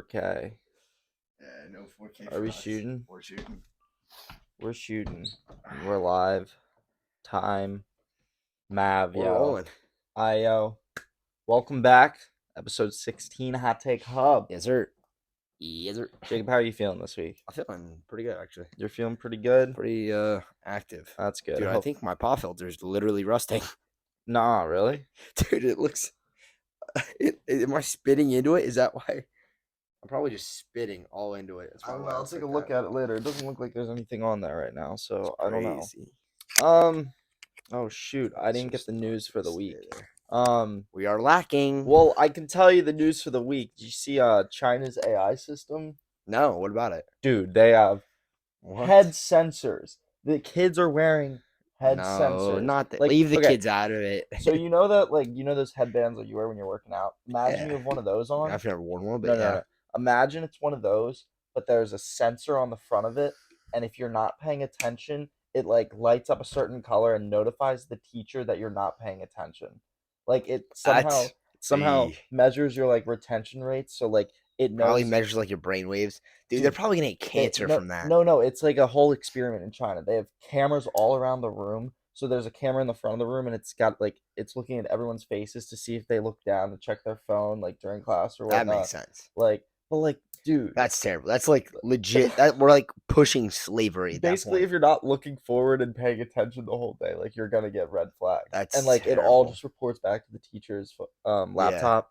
4K. Yeah, no 4K Are for we us. shooting? We're shooting. We're shooting. We're live. Time. Mav, We're yo. rolling. Yo. Welcome back. Episode 16 Hot Take Hub. Yes, sir. Yes, sir. Jacob, how are you feeling this week? I'm feeling pretty good, actually. You're feeling pretty good? Pretty active. That's good. Dude, I think my paw filter is literally rusting. Nah, really? Dude, it looks... am I spitting into it? Is that why? I'm probably just spitting all into it. That's I don't why know. it I'll looks take like a look that. at it later. It doesn't look like there's anything on there right now, so I don't know. Crazy. Oh shoot, I didn't get the news for the week. We are lacking. Well, I can tell you the news for the week. Did you see China's AI system? No, what about it? Dude, they have What? head sensors. The kids are wearing head No, sensors. not that. Like, Leave the okay, kids out of it. so you know that, like, you know those headbands that you wear when you're working out? Imagine you Yeah. have one of those on. I've never worn one, but No, yeah. no. Imagine it's one of those, but there's a sensor on the front of it, and if you're not paying attention, it like lights up a certain color and notifies the teacher that you're not paying attention. Like it That's somehow the measures your like retention rates, so like it probably knows. measures like your brain waves. Dude, they're Dude, probably gonna get cancer no, from that. no, it's like a whole experiment in China. They have cameras all around the room. So there's a camera in the front of the room, and it's got like it's looking at everyone's faces to see if they look down to check their phone, like during class or That whatnot. makes sense. Like, but like, dude, That's terrible. That's like legit. That we're like pushing slavery at that basically, point. if you're not looking forward and paying attention the whole day, like you're gonna get red flags. That's And like it all terrible. just reports back to the teacher's Yeah, laptop.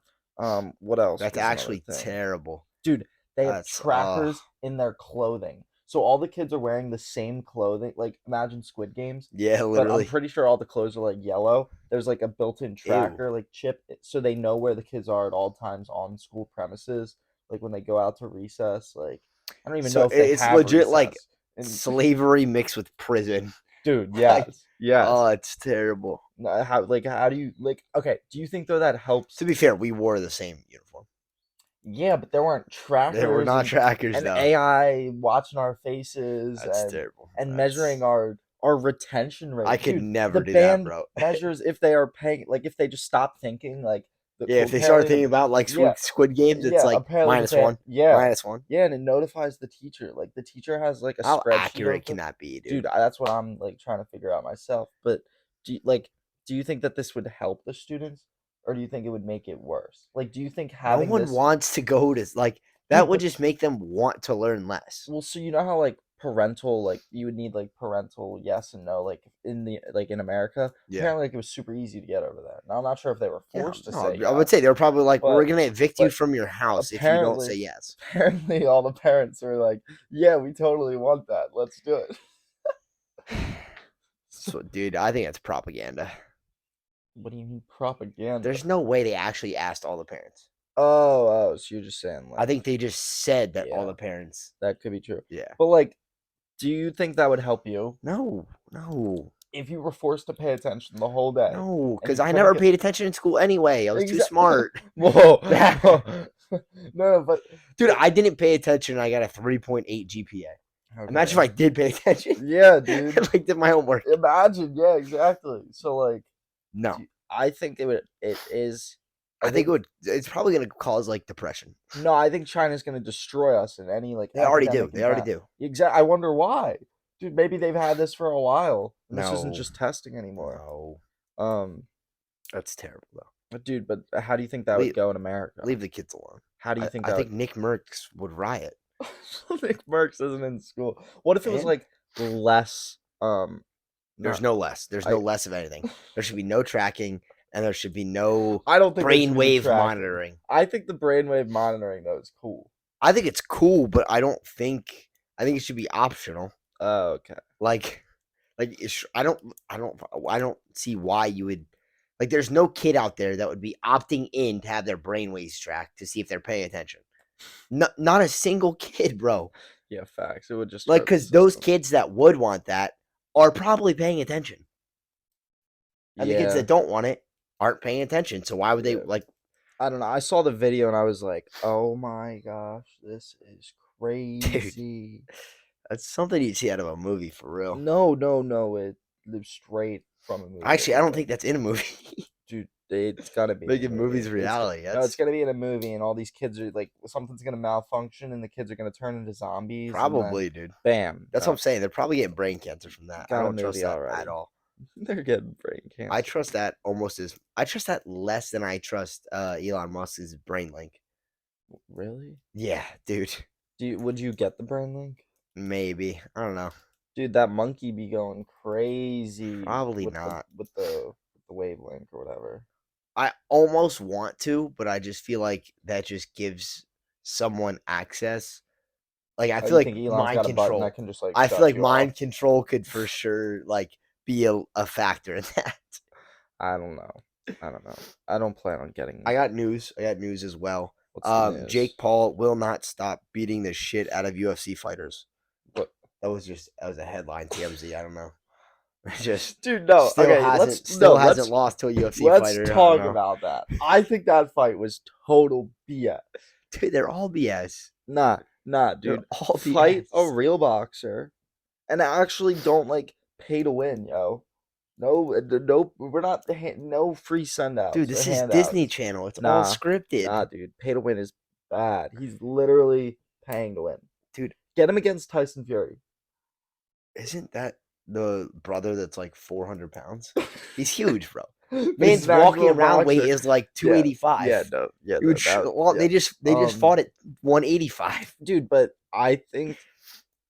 What else? that's was another actually thing? terrible. Dude, they have That's trackers in their clothing. So all the kids are wearing the same clothing. Like imagine Squid Games, yeah, but I'm literally. pretty sure all the clothes are like yellow. There's like a built-in Ew. tracker, like chip, so they know where the kids are at all times on school premises. Like when they go out to recess, like I don't even So know if they it's have legit like recess. And slavery mixed with prison. dude, Like, yes. oh, it's terrible. How do you like? Okay, do you think though that helps? To be fair, we wore the same uniform. Yeah, but there weren't trackers. They were not trackers and though. AI watching our faces That's terrible. and measuring our retention rate. I could Dude, never the do that, band bro. measures if they are paying, like if they just stop thinking, like Yeah, if they start thinking about like yeah, Squid Games, it's like apparently the -1, -1. yeah, and it notifies the teacher. Like the teacher has like a How spreadsheet accurate can open. that be, Dude, dude? that's what I'm like trying to figure out myself. But do you think that this would help the students, or do you think it would make it worse? Like, do you think No having one this, wants to go to like that dude? would But just make them want to learn less. well, so you know how like parental, like you would need like parental yes and no, like in America. Yeah. Apparently, like it was super easy to get over there. Now I'm not sure if they were Yeah, forced to no, say I would yes, say they're probably like, we're but gonna evict you but from your house if you don't say apparently, yes. apparently all the parents are like, yeah, we totally want that. Let's do it. So, dude, I think that's propaganda. What do you mean propaganda? There's no way they actually asked all the parents. Oh, so you're just saying like I think they just said that all yeah, the parents. that could be true. Yeah. But like, do you think that would help you No, if you were forced to pay attention the whole day? no, And because you I couldn't never get paid attention in school anyway. I was too smart. Whoa. No, but Dude, I didn't pay attention. And I got a 3.8 GPA. Imagine if I did pay attention. Yeah, dude. If I did my homework. Imagine, yeah, exactly. So like, No, I think it is. I think it would. It's probably gonna cause like depression. No, I think China's gonna destroy us in any like. They already do. academic They already environment. do. Exactly. I wonder why, dude. Maybe they've had this for a while. And this isn't No. just testing anymore. No, that's terrible though. But dude, how do you think that would go in America? Leave the kids alone. How do you think I that? think Nick Merckx would riot. Nick Merckx isn't in school. What if it was And? like less? There's no less. There's no less of anything. There should be no tracking, and there should be no I don't think there should be brainwave tracking. monitoring. I think the brainwave monitoring though is cool. I think it's cool, but I think it should be optional. Oh, okay. Like I don't see why you would. Like, there's no kid out there that would be opting in to have their brainwaves tracked to see if they're paying attention. Not a single kid, bro. Yeah, facts. It would just like, because those kids that would want that are probably paying attention, and the kids that don't want it aren't paying attention. So why would they like? I don't know. I saw the video and I was like, "Oh my gosh, this is crazy." Dude, that's something you'd see out of a movie for real. No. It lives straight from a movie. Actually, I don't think that's in a movie. dude, it's gotta be in a Making movie. movies reality. No, That's it's gonna be in a movie, and all these kids are like something's gonna malfunction, and the kids are gonna turn into zombies, and then probably, dude. bam, That's what I'm saying. They're probably getting brain cancer from that. I got a don't trust movie that already. at all. They're getting brain cancer. I trust that I trust that less than I trust Elon Musk's brain link. Really? Yeah, dude. Would you get the brain link? Maybe. I don't know. Dude, that monkey be going crazy Probably with not. the wavelength or whatever. I almost want to, but I just feel like that just gives someone access. Like I Oh, feel you like think Elon's mind got a button control. that can just like I feel shut like you off? mind control could for sure like be a factor in that. I don't know. I don't know. I don't plan on getting. I got news. I got news as well. What's the news? Jake Paul will not stop beating the shit out of UFC fighters. What? That was a headline TMZ. I don't know. Just Dude, no. still Okay, hasn't lost to a UFC let's fighter. talk about that. I think that fight was total BS. Dude, they're all BS. Nah, They're dude. all Fight a BS. real boxer, and actually don't like pay to win, yo. No, no, we're not no free sendouts. Dude, or this is handouts. Disney Channel. It's all scripted. Nah, dude. Pay to win is bad. He's literally paying to win. Dude, Get him against Tyson Fury. isn't that the brother that's like 400 pounds? He's huge, bro. He's Man's an walking actual around weight boxer. is like 285. Yeah, no, yeah. He would they just fought at 185. Dude, but I think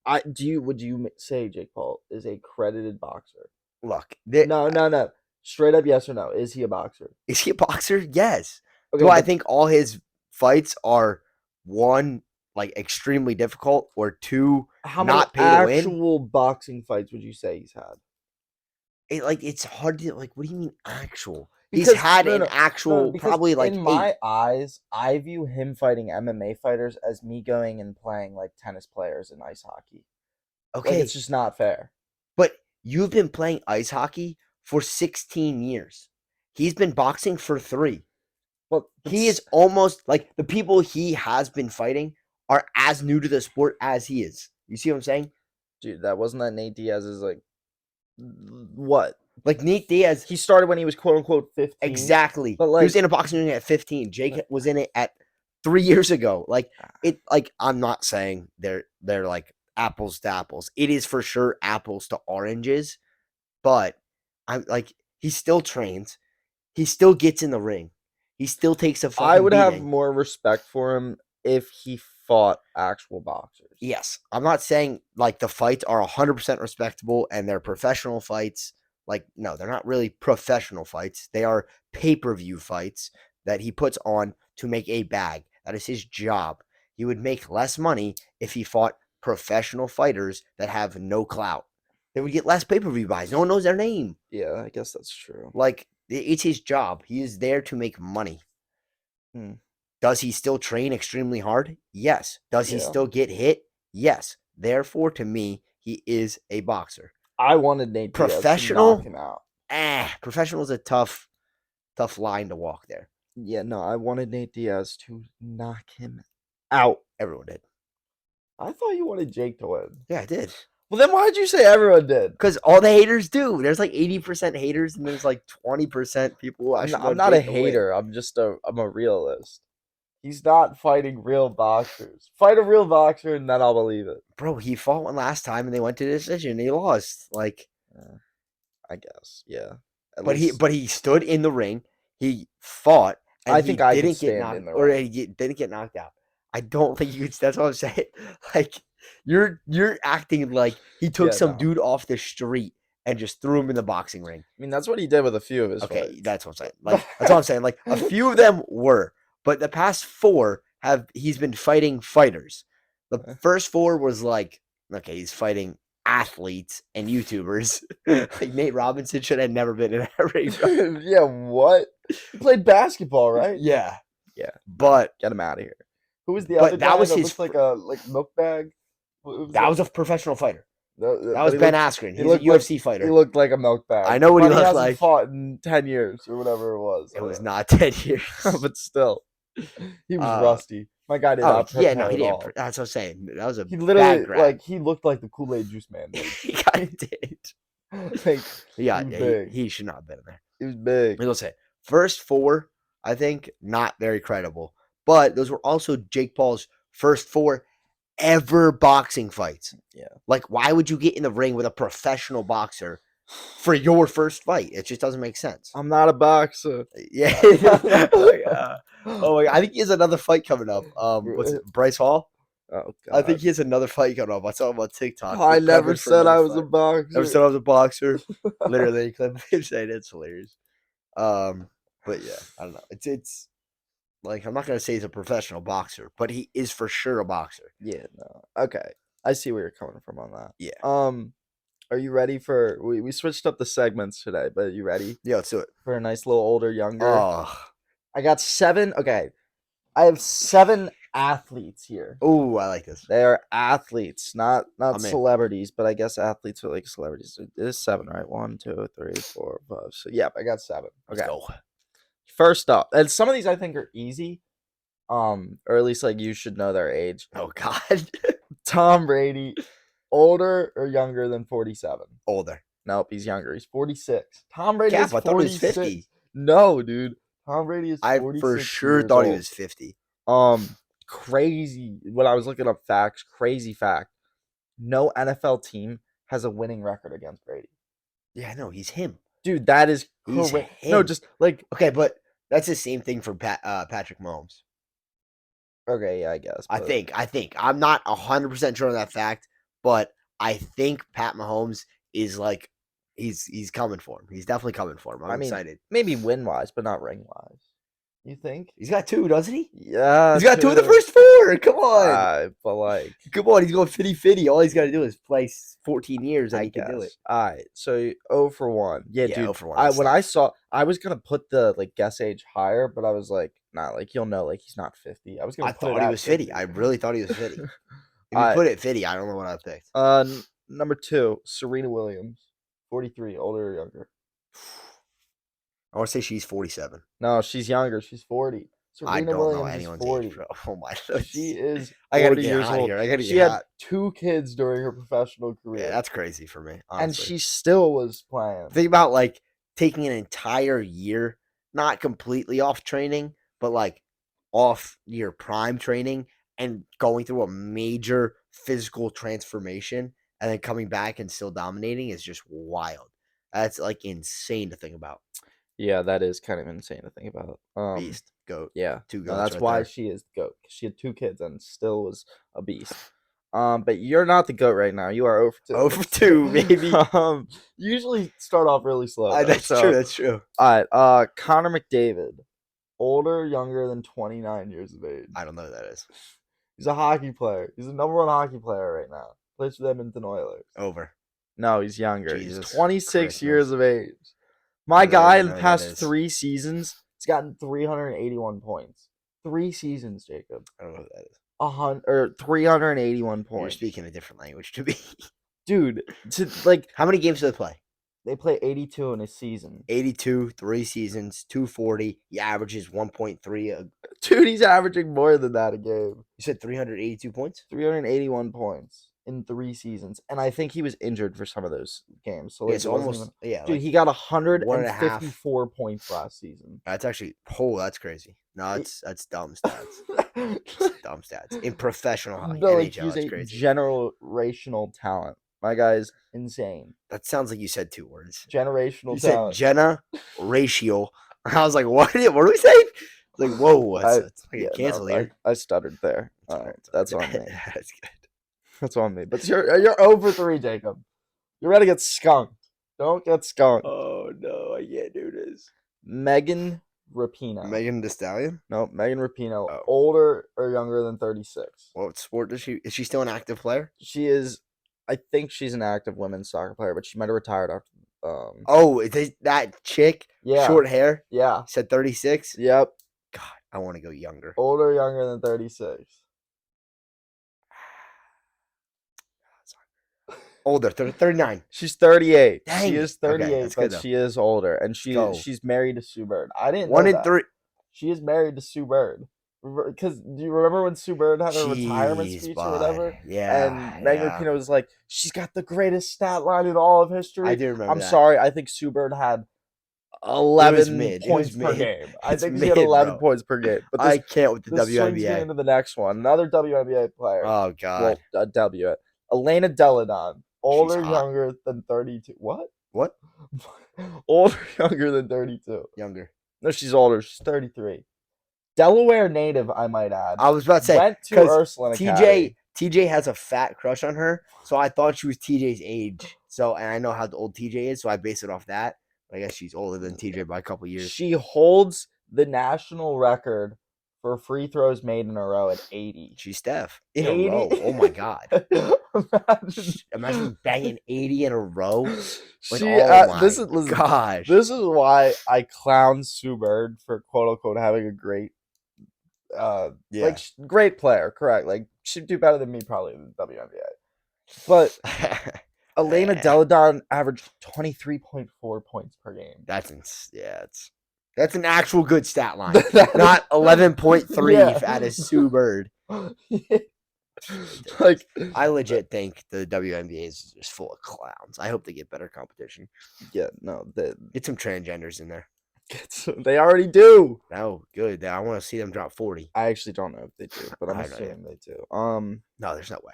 would you say Jake Paul is a credited boxer? Look, No. Straight up yes or no. Is he a boxer? is he a boxer? Yes. Okay, Do I but think all his fights are one like extremely difficult or two how many not pay to win? actual boxing fights would you say he's had? It's hard to like. What do you mean actual? Because He's had an actual because probably like in 8. my eyes, I view him fighting MMA fighters as me going and playing like tennis players in ice hockey. Like, Okay, it's just not fair. but you've been playing ice hockey for 16 years. He's been boxing for 3. Well, He is almost like the people he has been fighting are as new to the sport as he is. You see what I'm saying? dude. That wasn't that Nate Diaz's like what? Like Nate Diaz, He started when he was quote unquote 15. exactly. But He like was in a boxing ring at 15. Jake was in it at 3 years ago. Like I'm not saying they're like apples to apples. It is for sure apples to oranges, but I'm like he still trains. He still gets in the ring. He still takes a fucking I would have beating. more respect for him if he fought actual boxers. Yes, I'm not saying like the fights are 100% respectable and they're professional fights. Like, no, they're not really professional fights. They are pay-per-view fights that he puts on to make a bag. That is his job. He would make less money if he fought professional fighters that have no clout. They would get less pay-per-view buys. No one knows their name. Yeah, I guess that's true. Like, it's his job. He is there to make money. Does he still train extremely hard? Yes. Does he Yeah. still get hit? Yes. Therefore, to me, he is a boxer. I wanted Nate Diaz to Professional? knock him out. Professional is a tough line to walk there. Yeah, no, I wanted Nate Diaz to knock him out. Everyone did. I thought you wanted Jake to win. Yeah, I did. Well, then why'd you say everyone did? Because all the haters do. There's like 80% haters, and there's like 20% people who actually I'm not a hater. I'm a realist. He's not fighting real boxers. Fight a real boxer, and then I'll believe it. Bro, he fought one last time, and they went to decision. And he lost. Like, I guess, yeah. But he stood in the ring. He fought. And I think I didn't could stand get knocked, in the or ring. he didn't get knocked out. I don't think you could. That's what I'm saying. Like you're acting like he took some dude off the street and just threw him in the boxing ring. I mean, that's what he did with a few of his Okay, fights. that's what I'm saying. Like that's what I'm saying. Like a few of them were, but the past 4 he's been fighting fighters. The first 4 was like, okay, he's fighting athletes and YouTubers. Like Nate Robinson should have never been in that ring. Yeah, what? He played basketball, right? Yeah. But get him out of here. Who was the But other that guy was that his looked like a milk bag? That was a professional fighter. That but was he Ben looked- Askren. he He's a looked like- UFC fighter. He looked like a milk bag. I know what he But looked hasn't like. fought in 10 years or whatever it was. It was not 10 years. But still, he was rusty. My guy did not prepare yeah, no, he at all. didn't. That's what I'm saying. That was a He literally bad grab. like he looked like the Kool-Aid juice man. Dude. He kind of did. Like, Yeah, he was big. he should not have been in there. He was big. We'll say first 4, I think, not very credible. But those were also Jake Paul's first 4 ever boxing fights. Yeah. Like, why would you get in the ring with a professional boxer for your first fight? It just doesn't make sense. I'm not a boxer. Yeah. Oh my God. I think he has another fight coming up. What's it, Bryce Hall? Oh God. I think he has another fight coming up. I saw him on TikTok. I He's never prepping for said I another was a fight. boxer. Never said I was a boxer. Literally, clip of him saying it's hilarious. But yeah, I don't know. It's like, I'm not gonna say he's a professional boxer, but he is for sure a boxer. Yeah, no. Okay. I see where you're coming from on that. Yeah. Are you ready for we switched up the segments today, but are you ready Yeah, let's do it. for a nice little older, younger? Oh, I got 7. Okay. I have 7 athletes here. oh, I like this. They are athletes, not I'm in. celebrities, but I guess athletes are like celebrities. It is 7, right? 1, 2, 3, 4, 5. So yeah, I got 7. Let's Okay. go. First up, and some of these I think are easy. Or at least like you should know their age. Oh God. Tom Brady, older or younger than 47? Older. Nope, he's younger. He's 46. Tom Brady Cap, is I 46. thought he was 50. No, dude. Tom Brady is 46 I for sure years thought he old. was 50. Crazy. When I was looking up facts, crazy fact. No NFL team has a winning record against Brady. Yeah, I know. He's him. Dude, that is He's correct. No, him. just like Okay, but that's the same thing for Patrick Mahomes. okay, yeah, I guess. I but- think. I'm not 100% sure on that fact, but I think Pat Mahomes is like he's coming for him. He's definitely coming for him. I'm excited. maybe win wise, but not ring wise. You think? He's got 2, doesn't he? Yeah, He's got 2 of the 2. first 4. Come on. But like, Come on. He's going 50-50. All he's got to do is play 14 years and I he can do it. guess. All right, so 0 for 1. Yeah, Yeah, dude. 0 for 1, I that's when tough. I saw, I was gonna put the like guess age higher, but I was like, nah, like you'll know, like he's not 50. I was gonna. I put it thought he at was 50. 50. I really thought he was 50. If you Alright. put it at 50, I don't know what I picked. Number 2, Serena Williams, 43, older or younger? I want to say she's 47. No, she's younger. She's 40. I Serena don't know Williams is anyone's 40. age, bro. Oh my. She is 40 I gotta get years out of old. here. I gotta She get had out. 2 kids during her professional career. Yeah, that's crazy for me. Honestly. And she still was playing. Think about like taking an entire year, not completely off training, but like off your prime training and going through a major physical transformation and then coming back and still dominating is just wild. That's like insane to think about. Yeah, that is kind of insane to think about. Beast, goat. Yeah, 2 no, goats. that's right why there. she is the goat. 'Cause she had 2 kids and still was a beast. But you're not the goat right now. You are 0 for 2. 0 for 2, baby. You usually start off really slow. though, That's so- true. That's true. All right. Connor McDavid, older, younger than 29 years of age. I don't know who that is. He's a hockey player. He's the number 1 hockey player right now. Plays for the Edmonton Oilers. Over. No, he's younger. Jesus He's 26 Christmas. years of age. My I don't guy even in know the who that past is. 3 seasons, he's gotten 381 points. 3 seasons, Jacob. I don't know who that is. 381 You're points. speaking a different language to me. Dude, to like How many games do they play? they play 82 in a season. 82, 3 seasons, 240. He averages 1.3. Dude, he's averaging more than that a game. You said 382 points? 381 points in 3 seasons. And I think he was injured for some of those games. So like, Yeah, it's it wasn't almost even- Dude, like, he got one and a half. 154 points last season. That's actually that's crazy. No, that's dumb stats. It's dumb stats in professional hockey. No, like, NHL, he's that's a crazy. generational talent. My guy's insane. That sounds like you said 2 words. Generational You said talent. Jenna ratio. I was like, what? What are we saying? Like, whoa, that's like Yeah, a cancel no, here. I stuttered there. It's all right, it's all That's right. on me. That's good. That's on me. But you're 0 for 3, Jacob. You're ready to get skunked. Don't get skunked. Oh no, I can't do this. Megan Rapinoe. Megan Thee Stallion. No, Megan Rapinoe. Oh. Older or younger than 36? What sport does she? Is she still an active player? She is. I think she's an active women's soccer player, but she might have retired after. Oh, is that chick? Yeah. Short hair. Yeah. Said 36. Yep. God, I want to go younger. Older or younger than 36? Older, 39. She's 38. Dang. She is Okay, 38, that's but good, though. she is older, and go. she's married to Sue Bird. I didn't know 1 in that. 3. She is married to Sue Bird. Because do you remember when Sue Bird had her retirement Jeez, speech bud. or whatever? Yeah. And Megan Rapinoe was like, she's got the greatest stat line in all of history. I do remember I'm that. sorry, I think Sue Bird had 11 mid. It was points per mid. game. I It's think he had mid, 11 bro. points per game. But I can't with the this swings me WNBA. into the next one. Another WNBA player. Oh God, Well, a W. Elena Deladon. she's Older, hot. younger than 32. What? What? Older, younger than 32. Younger. No, she's older. She's 33. Delaware native, I might add. I was about to say Went to because Ursuline Academy. TJ has a fat crush on her, so I thought she was TJ's age. So, and I know how old TJ is, so I base it off that. I guess she's older than TJ by a couple years. She holds the national record for free throws made in a row at 80. She's Steph in 80? a row. Oh my God! Imagine. Imagine banging 80 in a row. Like, She, oh my this is listen, gosh! This is why I clown Sue Bird for quote unquote having a great, like great player. Correct. Like she'd do better than me probably in the WNBA. But Elena Deladon averaged 23.4 points per game. That's an actual good stat line. Not 11.3 Yeah. at a Sue Bird. Like I legit think the WNBA is just full of clowns. I hope they get better competition. yeah, no, Get some transgenders in there. they already do. No, good. I want to see them drop 40. I actually don't know if they do, but I'm I don't assuming they do. No, there's no way.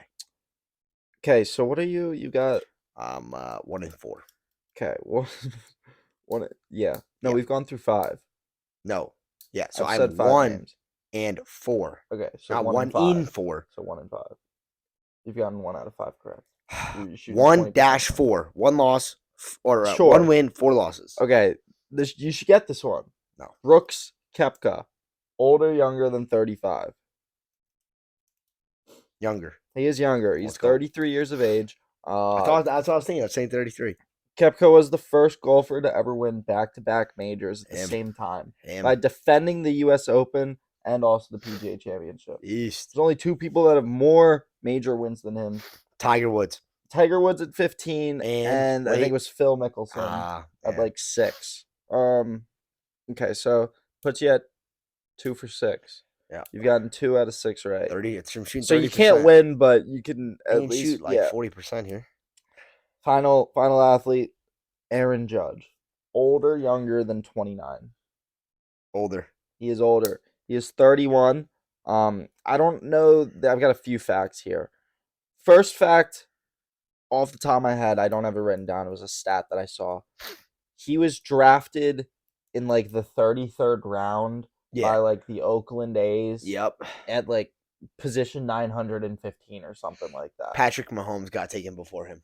Okay, so what are you? You got 1 and 4. okay. Well, one. Yeah. No, Yeah. we've gone through 5. No. Yeah. So I've I'm said 5 1 names. and 4. Okay, so Not 1 1 and 5. in 4. So 1 and 5. You've gotten 1 out of 5 correct. 1-4. 1 loss or Sure. 1 win, 4 losses. Okay, this you should get this one. No. Brooks Koepka, older, younger than 35. Younger. He is younger. He's Let's go. 33 years of age. That's what I was thinking. I was saying 33. Koepka was the first golfer to ever win back-to-back majors at the Him. same time Him. by defending the U.S. Open and also the PGA Championship. East. There's only 2 people that have more major wins than him. Tiger Woods. Tiger Woods at 15, and I think it was Phil Mickelson at like 6. Okay, so puts you at 2 for 6. Yeah. You've gotten 2 out of 6 right. 30. It's from shooting 30%. So you can't win, but you can I at can least shoot like 40% here. Final athlete, Aaron Judge. Older, younger than 29. Older. He is older. He is 31. I don't know. I've got a few facts here. First fact, off the top of my head, I don't have it written down. It was a stat that I saw. He was drafted in like the 33rd round by like the Oakland A's. Yep. At like position 915 or something like that. Patrick Mahomes got taken before him.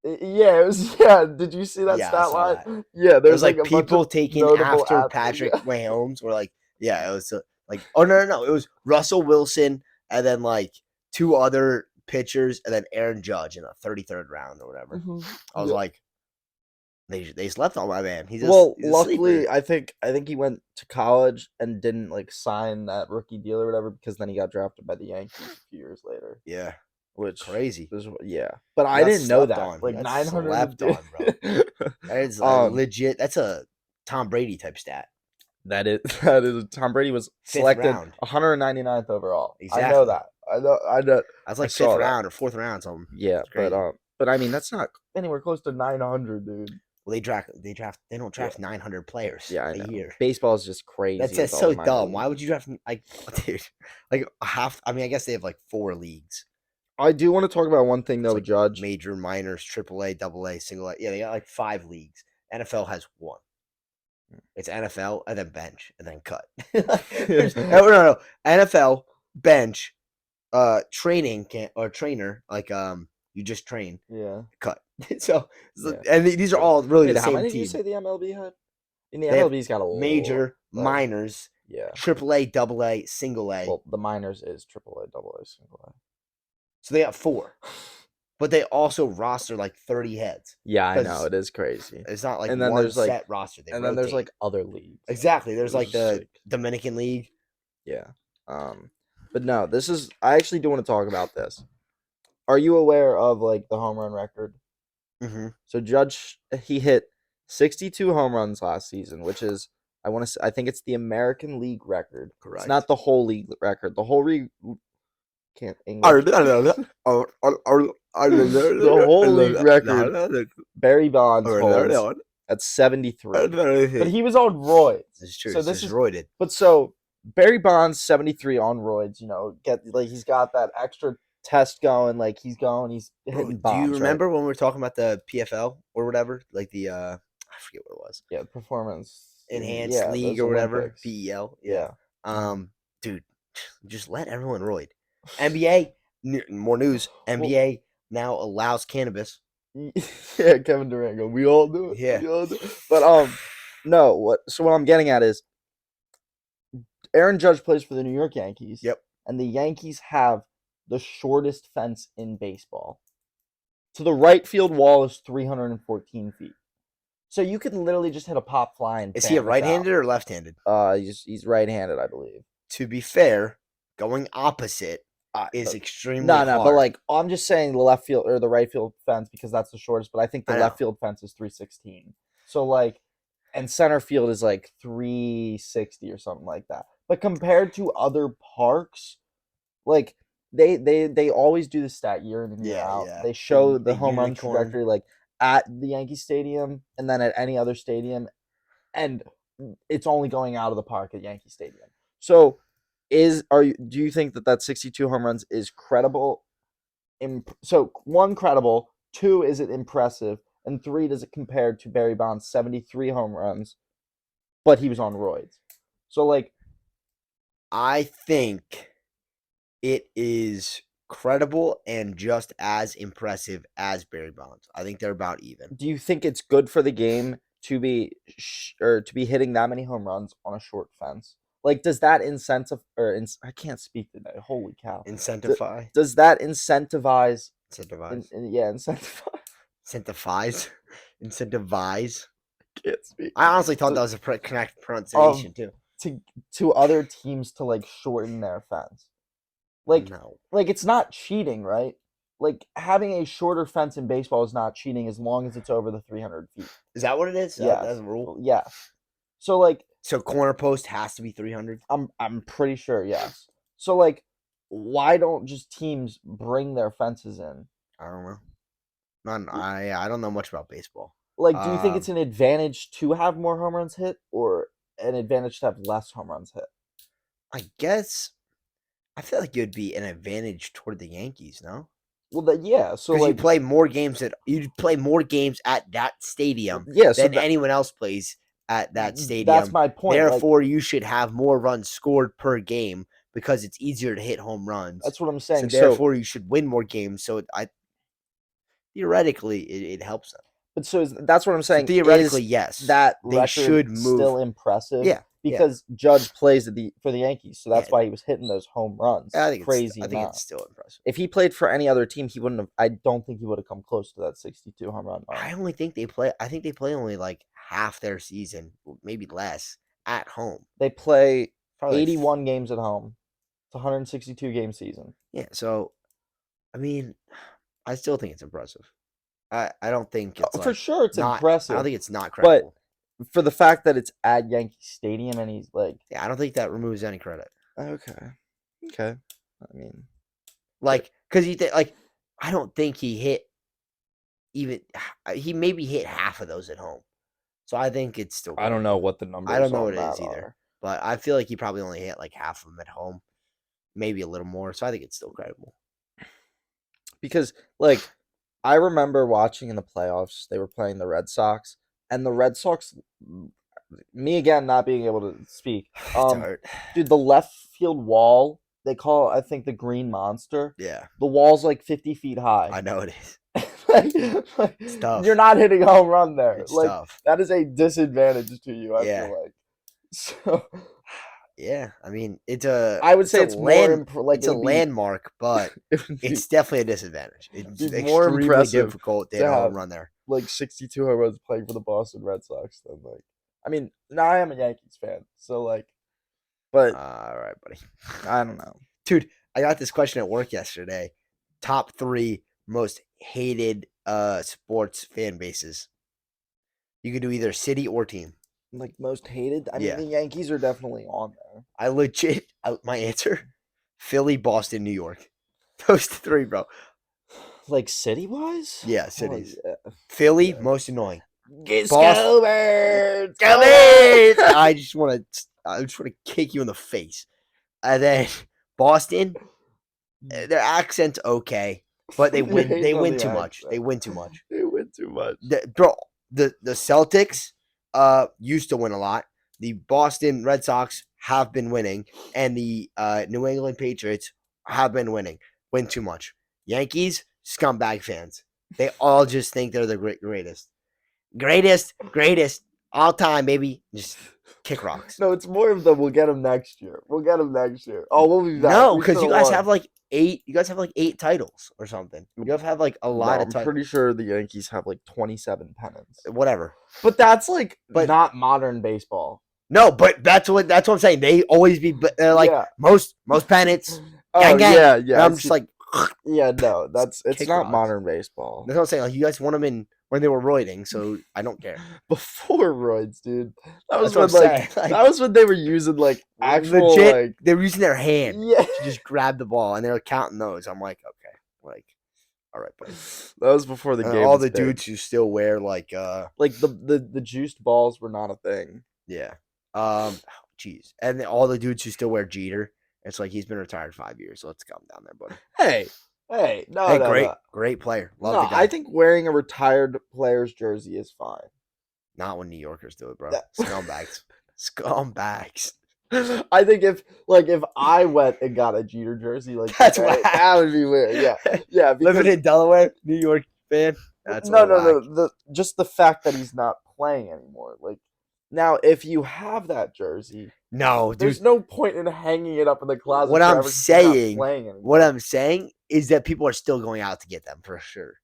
Yeah, it was. Yeah, did you see that stat line? That. Yeah, there's like like people taken after Patrick Mahomes were like, it was like, oh no, it was Russell Wilson and then like 2 other pitchers and then Aaron Judge in the 33rd round or whatever. Mm-hmm. I was like, they slept on my man. He's luckily, I think he went to college and didn't like sign that rookie deal or whatever because then he got drafted by the Yankees a few years later. Yeah. Which crazy. But I didn't know that. On. Like 900 slept on, bro. That is legit. That's a Tom Brady type stat. That is Tom Brady was selected 199th overall. Exactly. I know that. I know. That's like 5th round or 4th round something. Yeah, but I mean that's not anywhere close to 900, dude. Well, they don't draft 900 players a year. Baseball is just crazy. That's so dumb. Why would you draft like dude? Like half. I mean, I guess they have like 4 leagues. I do want to talk about one thing though, like Judge. Major, minors, AAA, AA, single A. Yeah, they got like 5 leagues. NFL has 1. It's NFL and then bench and then cut. No. NFL bench, training or trainer like you just train. Yeah. Cut. So and these are all really the same team. How many did you say the MLB had? In the MLB's got a major, minors, AAA, AA, single A. Well, the minors is AAA, AA, single A. So they got 4. But they also roster like 30 heads. Yeah, I know. It is crazy. It's not like one set roster. And then there's like other leagues. Exactly. There's like the Dominican League. Yeah. But no, I actually do want to talk about this. Are you aware of like the home run record? Mm-hmm. So Judge, he hit 62 home runs last season, which is I think it's the American League record. Correct. It's not the whole league record. The whole league can't English. The whole league record. Barry Bonds holds at 73. But he was on roids. It's true. So So this it's is roided. But so Barry Bonds 73 on roids, he's got that extra test going, he's Bro, hitting do you bombs, right? remember when we were talking about the PFL or whatever? Like the I forget what it was. Yeah, performance Enhanced League those or whatever. Olympics. PEL. Yeah. Dude, just let everyone roid. NBA, more news. NBA now allows cannabis. Yeah, Kevin Durant go, we all do it. Yeah. We all do it. But no, what I'm getting at is Aaron Judge plays for the New York Yankees. Yep. And the Yankees have the shortest fence in baseball. To the right field wall is 314 feet. So you can literally just hit a pop fly and Is he a right-handed or left-handed? He's right-handed, I believe. To be fair, going opposite is extremely no, hard. but I'm just saying the left field or the right field fence because that's the shortest. But I think the left field fence is 316. So and center field is 360 or something like that. But compared to other parks, they always do the stat year in and year out. Yeah. They show the The home run unicorn. trajectory at the Yankee Stadium and then at any other stadium, and it's only going out of the park at Yankee Stadium. So do you think that 62 home runs is credible? So one, credible, two, is it impressive, and three, does it compare to Barry Bonds' 73 home runs, but he was on roids? So I think it is credible and just as impressive as Barry Bonds. I think they're about even. Do you think it's good for the game to be hitting that many home runs on a short fence? Does that I can't speak today. Holy cow. Incentivize. Does that incentivize? Incentivize. Yeah, incentivize. Incentivize. Incentivize. Can't speak. I honestly thought that was a correct pronunciation too. To other teams to shorten their fence. No. It's not cheating, right? Having a shorter fence in baseball is not cheating as long as it's over the 300 feet. Is that what it is? Yeah, That's a rule. Yeah. So so corner post has to be 300. I'm pretty sure, yes. So why don't just teams bring their fences in? I don't know. I don't know much about baseball. Do you think it's an advantage to have more home runs hit or an advantage to have less home runs hit? I guess I feel like it would be an advantage toward the Yankees, no? Well, yeah. So you play more games at that stadium than anyone else plays at that stadium. That's my point. Therefore, you should have more runs scored per game because it's easier to hit home runs. That's what I'm saying. So therefore, you should win more games. So theoretically, it helps them. But that's what I'm saying. So theoretically, yes, that they should move. Still impressive. Yeah. Because Judge plays for the Yankees, so that's why he was hitting those home runs. I think crazy. I think it's still impressive. If he played for any other team, he wouldn't have. I don't think he would have come close to that 62 home run mark. I think they play only half their season, maybe less, at home. They play 81 games at home. It's a 162 game season. Yeah, so I mean, I still think it's impressive. I don't think it's for sure it's impressive. I don't think it's not credible. But for the fact that it's at Yankee Stadium and he's yeah, I don't think that removes any credit. Okay. I mean, because you think I don't think he hit even. He maybe hit half of those at home, so I think it's still. I don't know what the number. I don't know what it is either, but I feel like he probably only hit half of them at home, maybe a little more. So I think it's still credible. Because I remember watching in the playoffs, they were playing the Red Sox. And the Red Sox, me again not being able to speak. Dude, the left field wall, they call it, I think, the Green Monster. Yeah. The wall's 50 feet high. I know it is. It's tough. You're not hitting a home run there. It's tough. That is a disadvantage to you, I feel like. So. Yeah, I mean, I would say it's it's a landmark, but it's definitely a disadvantage. It's extremely difficult to hit a home run there. 62 home runs playing for the Boston Red Sox. Then I mean, now I am a Yankees fan, so but all right, buddy. I don't know, dude. I got this question at work yesterday. Top 3 most hated sports fan bases. You could do either city or team. Most hated? I mean, the Yankees are definitely on there. My answer, Philly, Boston, New York. Those 3, bro. City-wise? Yeah, cities. Philly, most annoying. Go Birds! Come Go in! I just want to kick you in the face. And then Boston, their accent's okay, but they You're win. They hating on win the too much. They accent. win too much. They win too much. Bro, the Celtics used to win a lot. The Boston Red Sox have been winning, and the New England Patriots have been winning. Win too much. Yankees, scumbag fans. They all just think they're the greatest all time, baby. Just kick rocks. No, it's more of the we'll get him next year. We'll get him next year. Oh, we'll be back. No, We because you should've guys won. have like 8. You guys have like 8 titles or something. You have like a lot No, of I'm titles. pretty sure the Yankees have like 27 pennants. Whatever. But that's like But- not modern baseball. No, but that's what I'm saying. They always be they're like Yeah. most pennants. Oh Gang, gang. yeah, And yeah. I'm just like yeah, no, it's Kick not rocks. modern baseball. that's what I'm saying. Like you guys won them in when they were roiding, so I don't care. Before roids, dude. That was That's when what I'm like saying. that was when they were using like actual Legit, like they were using their hand yeah. to just grab the ball, and they were counting those. I'm like, okay, like, all right, buddy. That was before the And game. all was the big. dudes who still wear like like the juiced balls were not a thing. yeah, jeez, and then all the dudes who still wear Jeter. It's like he's been retired 5 years. So let's calm down there, buddy. Hey, no, Hey, no, no. great player. Love No, the guy. I think wearing a retired player's jersey is fine. Not when New Yorkers do it, bro. That- Scumbags. Scumbags. I think if I went and got a Jeter jersey, like That's today, whack. that would be weird. Yeah. Because, Living in Delaware, New York fan. That's no. whack. Just the fact that he's not playing anymore. Like now, if you have that jersey, No, dude. there's no point in hanging it up in the closet. What I'm forever 'cause you're not saying- playing anymore. What I'm saying is that people are still going out to get them for sure.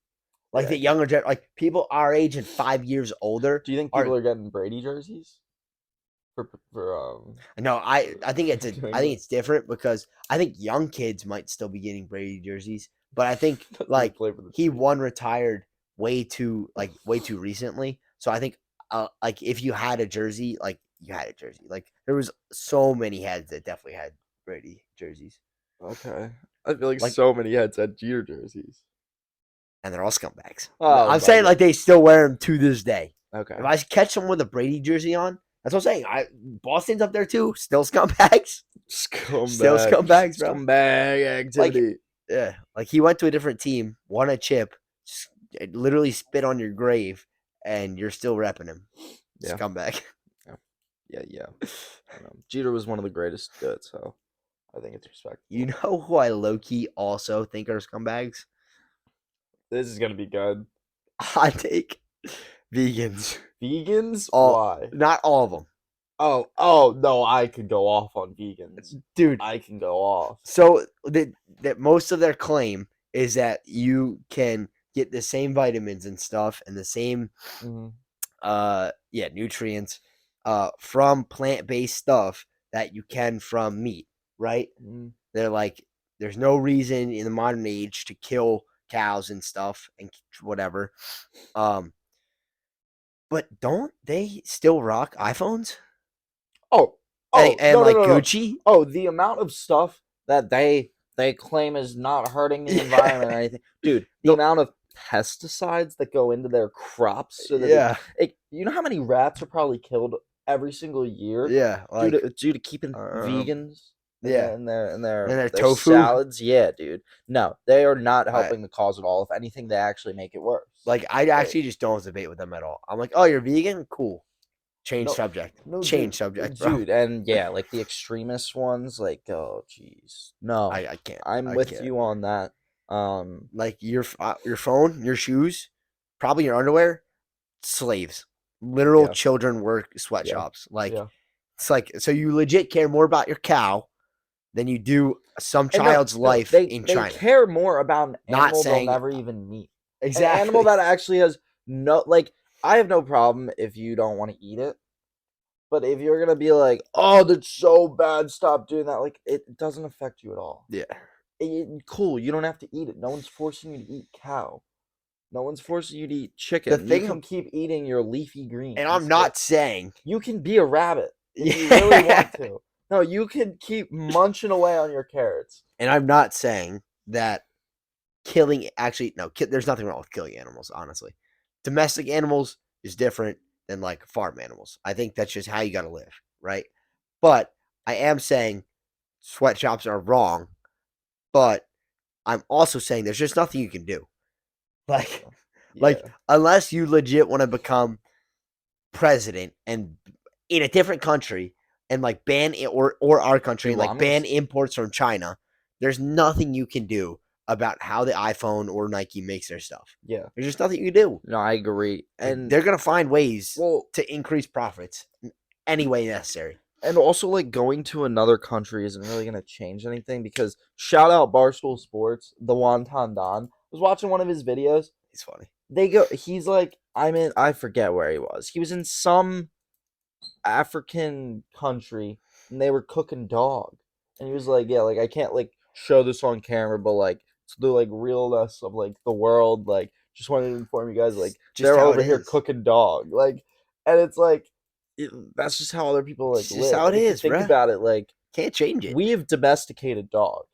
Like Yeah. the younger gen, like people our age and 5 years older. Do you think people are getting Brady jerseys? For No, I think it's Doing I think it. it's different because I think young kids might still be getting Brady jerseys, but I think Doesn't like play for the he team. won retired way too recently. So I think like if you had a jersey, like you had a jersey. Like there was so many heads that definitely had Brady jerseys, Okay. I feel like Like- so many heads had Jeter jerseys. and they're all scumbags. Oh my I'm saying God. like they still wear them to this day. Okay. If I catch someone with a Brady jersey on, that's what I'm saying. Boston's up there too. Still scumbags. Scumbag. Still scumbags, bro. Scumbag activity. Yeah, like he went to a different team, won a chip, literally spit on your grave, and you're still repping him. Yeah. Scumbag. Yeah. I know. Jeter was one of the greatest good, so I think it's respectable. You know who I low key also think are scumbags? This is gonna be good. I take vegans. Vegans? All- Why? Not all of them, Oh no, I could go off on vegans. dude. I can go off. So that most of their claim is that you can get the same vitamins and stuff and the same nutrients from plant-based stuff that you can from meat, right? Mhm. They're like, there's no reason in the modern age to kill cows and stuff and whatever. But don't they still rock iPhones Oh, and no, like no, no. Gucci? Oh, the amount of stuff that they claim is not hurting the Yeah. environment or anything, dude. The The- amount of pesticides that go into their crops, so that Yeah, you know how many rats are probably killed every single year yeah, like due to keeping vegans. yeah. in their their tofu? salads. Yeah, dude. No, they are not I- helping the cause at all. If anything, they actually make it worse. like I actually just don't debate with them at all. I'm like, oh, you're vegan, cool. Change No, subject. no, Change dude, subject, bro. dude. And yeah, like the extremist ones, like oh jeez, no, I can't. I'm I with can't. you on that. Like your phone, your shoes, probably your underwear, slaves, literal Yeah. children work sweatshops. Like yeah. it's like so you legit care more about your cow than you do some And no, child's no, life they, in they China. care more about an Not animal saying- they'll never even meet. Exactly. An animal that actually has no like. I have no problem if you don't want to eat it, but if you're gonna be like, oh, that's so bad, stop doing that. Like it doesn't affect you at all. Yeah. Cool, you don't have to eat it. No one's forcing you to eat cow. No one's forcing you to eat chicken. The thing you can ab- keep eating your leafy greens. And I'm not saying You can be a rabbit if you really want to. No, you can keep munching away on your carrots. and I'm not saying that killing actually no, there's nothing wrong with killing animals, honestly. Domestic animals, is different than like farm animals. I think that's just how you got to live, right? But I am saying sweatshops are wrong, but I'm also saying there's just nothing you can do. Like, like Yeah. unless you legit want to become president and in a different country and like ban it or our country and like Elon ban was imports from China, there's nothing you can do about how the iPhone or Nike makes their stuff. yeah. There's just nothing you can do. No, I agree. Like, And they're gonna find ways well, to increase profits any way necessary. and also like going to another country isn't really gonna change anything because shout out Barstool Sports, the Wonton Don. I was watching one of his videos. It's funny. He's like, I forget where he was. He was in some African country and they were cooking dog. And he was like, yeah, like I can't like show this on camera, but like to the like realness of like the world, like just wanted to inform you guys, like Just they're how over it here is. cooking dog. Like and it's like that's just how other people like It's just live. how it And if you is, think bruh. about it, like Can't change it. we have domesticated dogs.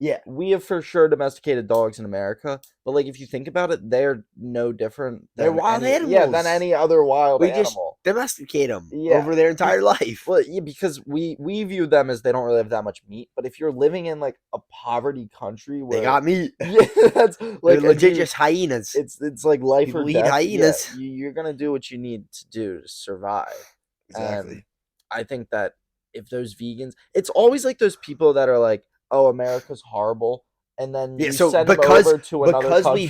Yeah. We have for sure domesticated dogs in America, but like if you think about it, they're no different They're than wild any yeah, than animals. any other wild We just animal. domesticate them Yeah. over their entire life. Well, yeah, because we view them as they don't really have that much meat. But if you're living in like a poverty country They where got meat. yeah, that's They're like if legit you, just hyenas. it's like life People or eat death. Yeah, hyenas. you're gonna do what you need to do to survive. And Exactly. I think that if those vegans, it's always like those people that are like, "Oh, America's horrible," and then Yeah, you so send them over to another because country.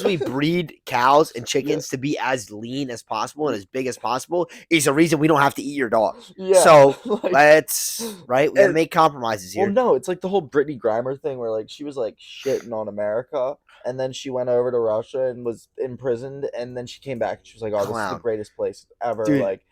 we breed cows and Yeah. chickens to be as lean as possible and as big as possible is the reason we don't have to eat your dog. Yeah, So like, let's right. We gotta and- make compromises well, here. no, it's like the whole Brittany Griner thing where like she was like shitting on America, and then she went over to Russia and was imprisoned, and then she came back and she was like, "Oh, this is the Clown. greatest place ever!" Dude, like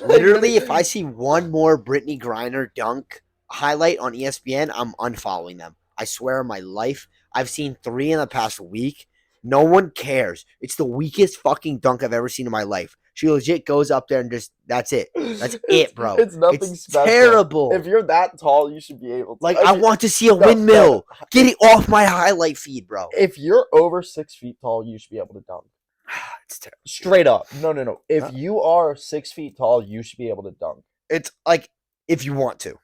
Literally, if I see one more Brittany Griner dunk highlight on ESPN, I'm unfollowing them. I swear on my life, I've seen 3 in the past week. No one cares. It's the weakest fucking dunk I've ever seen in my life. She legit goes up there and just that's it. That's it, bro. It's nothing special. Terrible. If you're that tall, you should be able to. Like I want to see a windmill. Get it off my highlight feed, bro. If you're over 6 feet tall, you should be able to dunk. It's terrible. Straight up. No. If you are 6 feet tall, you should be able to dunk. It's like if you want to.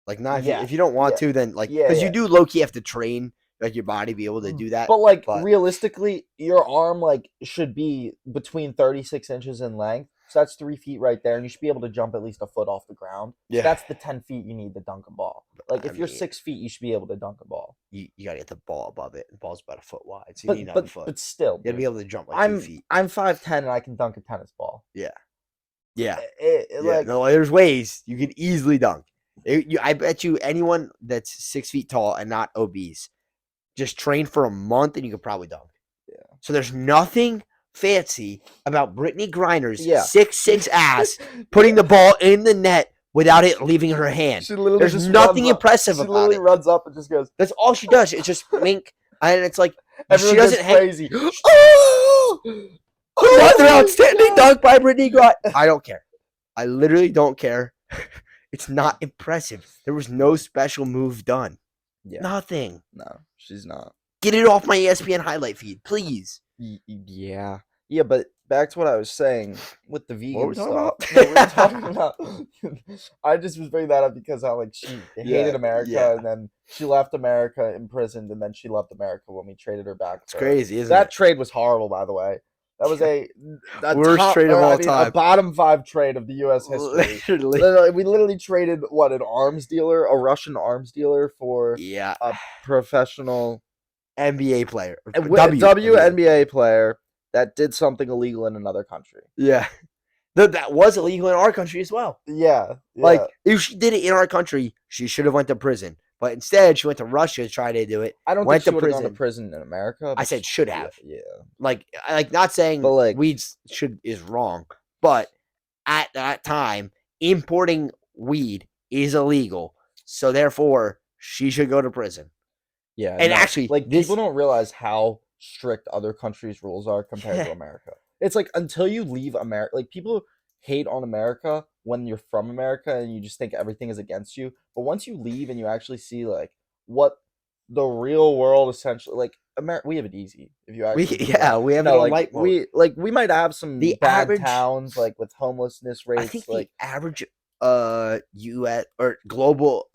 Like not if you don't want to, then like because you do low key have to train like your body to be able to do that. But like realistically, your arm like should be between 36 inches in length. So that's 3 feet right there, and you should be able to jump at least a foot off the ground. Yeah. So that's the 10 feet you need to dunk a ball. Like if you're 6 feet, you should be able to dunk a ball. You gotta get the ball above it. The ball's about a foot wide, so you need 9 foot. But still, you gotta be able to jump like 2 feet. I'm 5'10" and I can dunk a tennis ball. Yeah. Like no, there's ways you can easily dunk. I bet you anyone that's 6 feet tall and not obese, just train for a month and you could probably dunk. Yeah. So there's nothing fancy about Brittany Griner's 6'6" ass putting the ball in the net without it leaving her hand. There's nothing impressive about it. She literally runs up and just goes. That's all she does. It's just wink, and it's like everyone she doesn't goes crazy. Another outstanding dunk by Brittany Griner. I don't care. I literally don't care. It's not impressive. There was no special move done. Yeah. Nothing. No, she's not. Get it off my ESPN highlight feed, please. Yeah. Yeah, but back to what I was saying with the vegan What were we stuff. talking No, we were talking about I just was bringing that up because how like she hated America and then she left America imprisoned and then she left America when we traded her back. It's crazy, isn't that it? trade was horrible, by the way. That was a worst trade of all time. A bottom 5 trade of the U.S. history. Literally. We literally traded an arms dealer, a Russian arms dealer, for a professional NBA player, WNBA player that did something illegal in another country. Yeah, that was illegal in our country as well. Yeah, like if she did it in our country, she should have went to prison. But instead, she went to Russia to try to do it. I don't think she would have gone to prison in America. I said should have. Yeah. Like not saying but like, weed is wrong, but at that time, importing weed is illegal. So therefore, she should go to prison. Yeah. And actually, like people don't realize how strict other countries' rules are compared to America. It's like until you leave America, like people hate on America when you're from America and you just think everything is against you. But once you leave and you actually see like what the real world essentially, like we have it easy if you We actually think about yeah, it. we You have it know, on like light mode. we might have some The bad average, towns like with homelessness I think rates, the like average US or global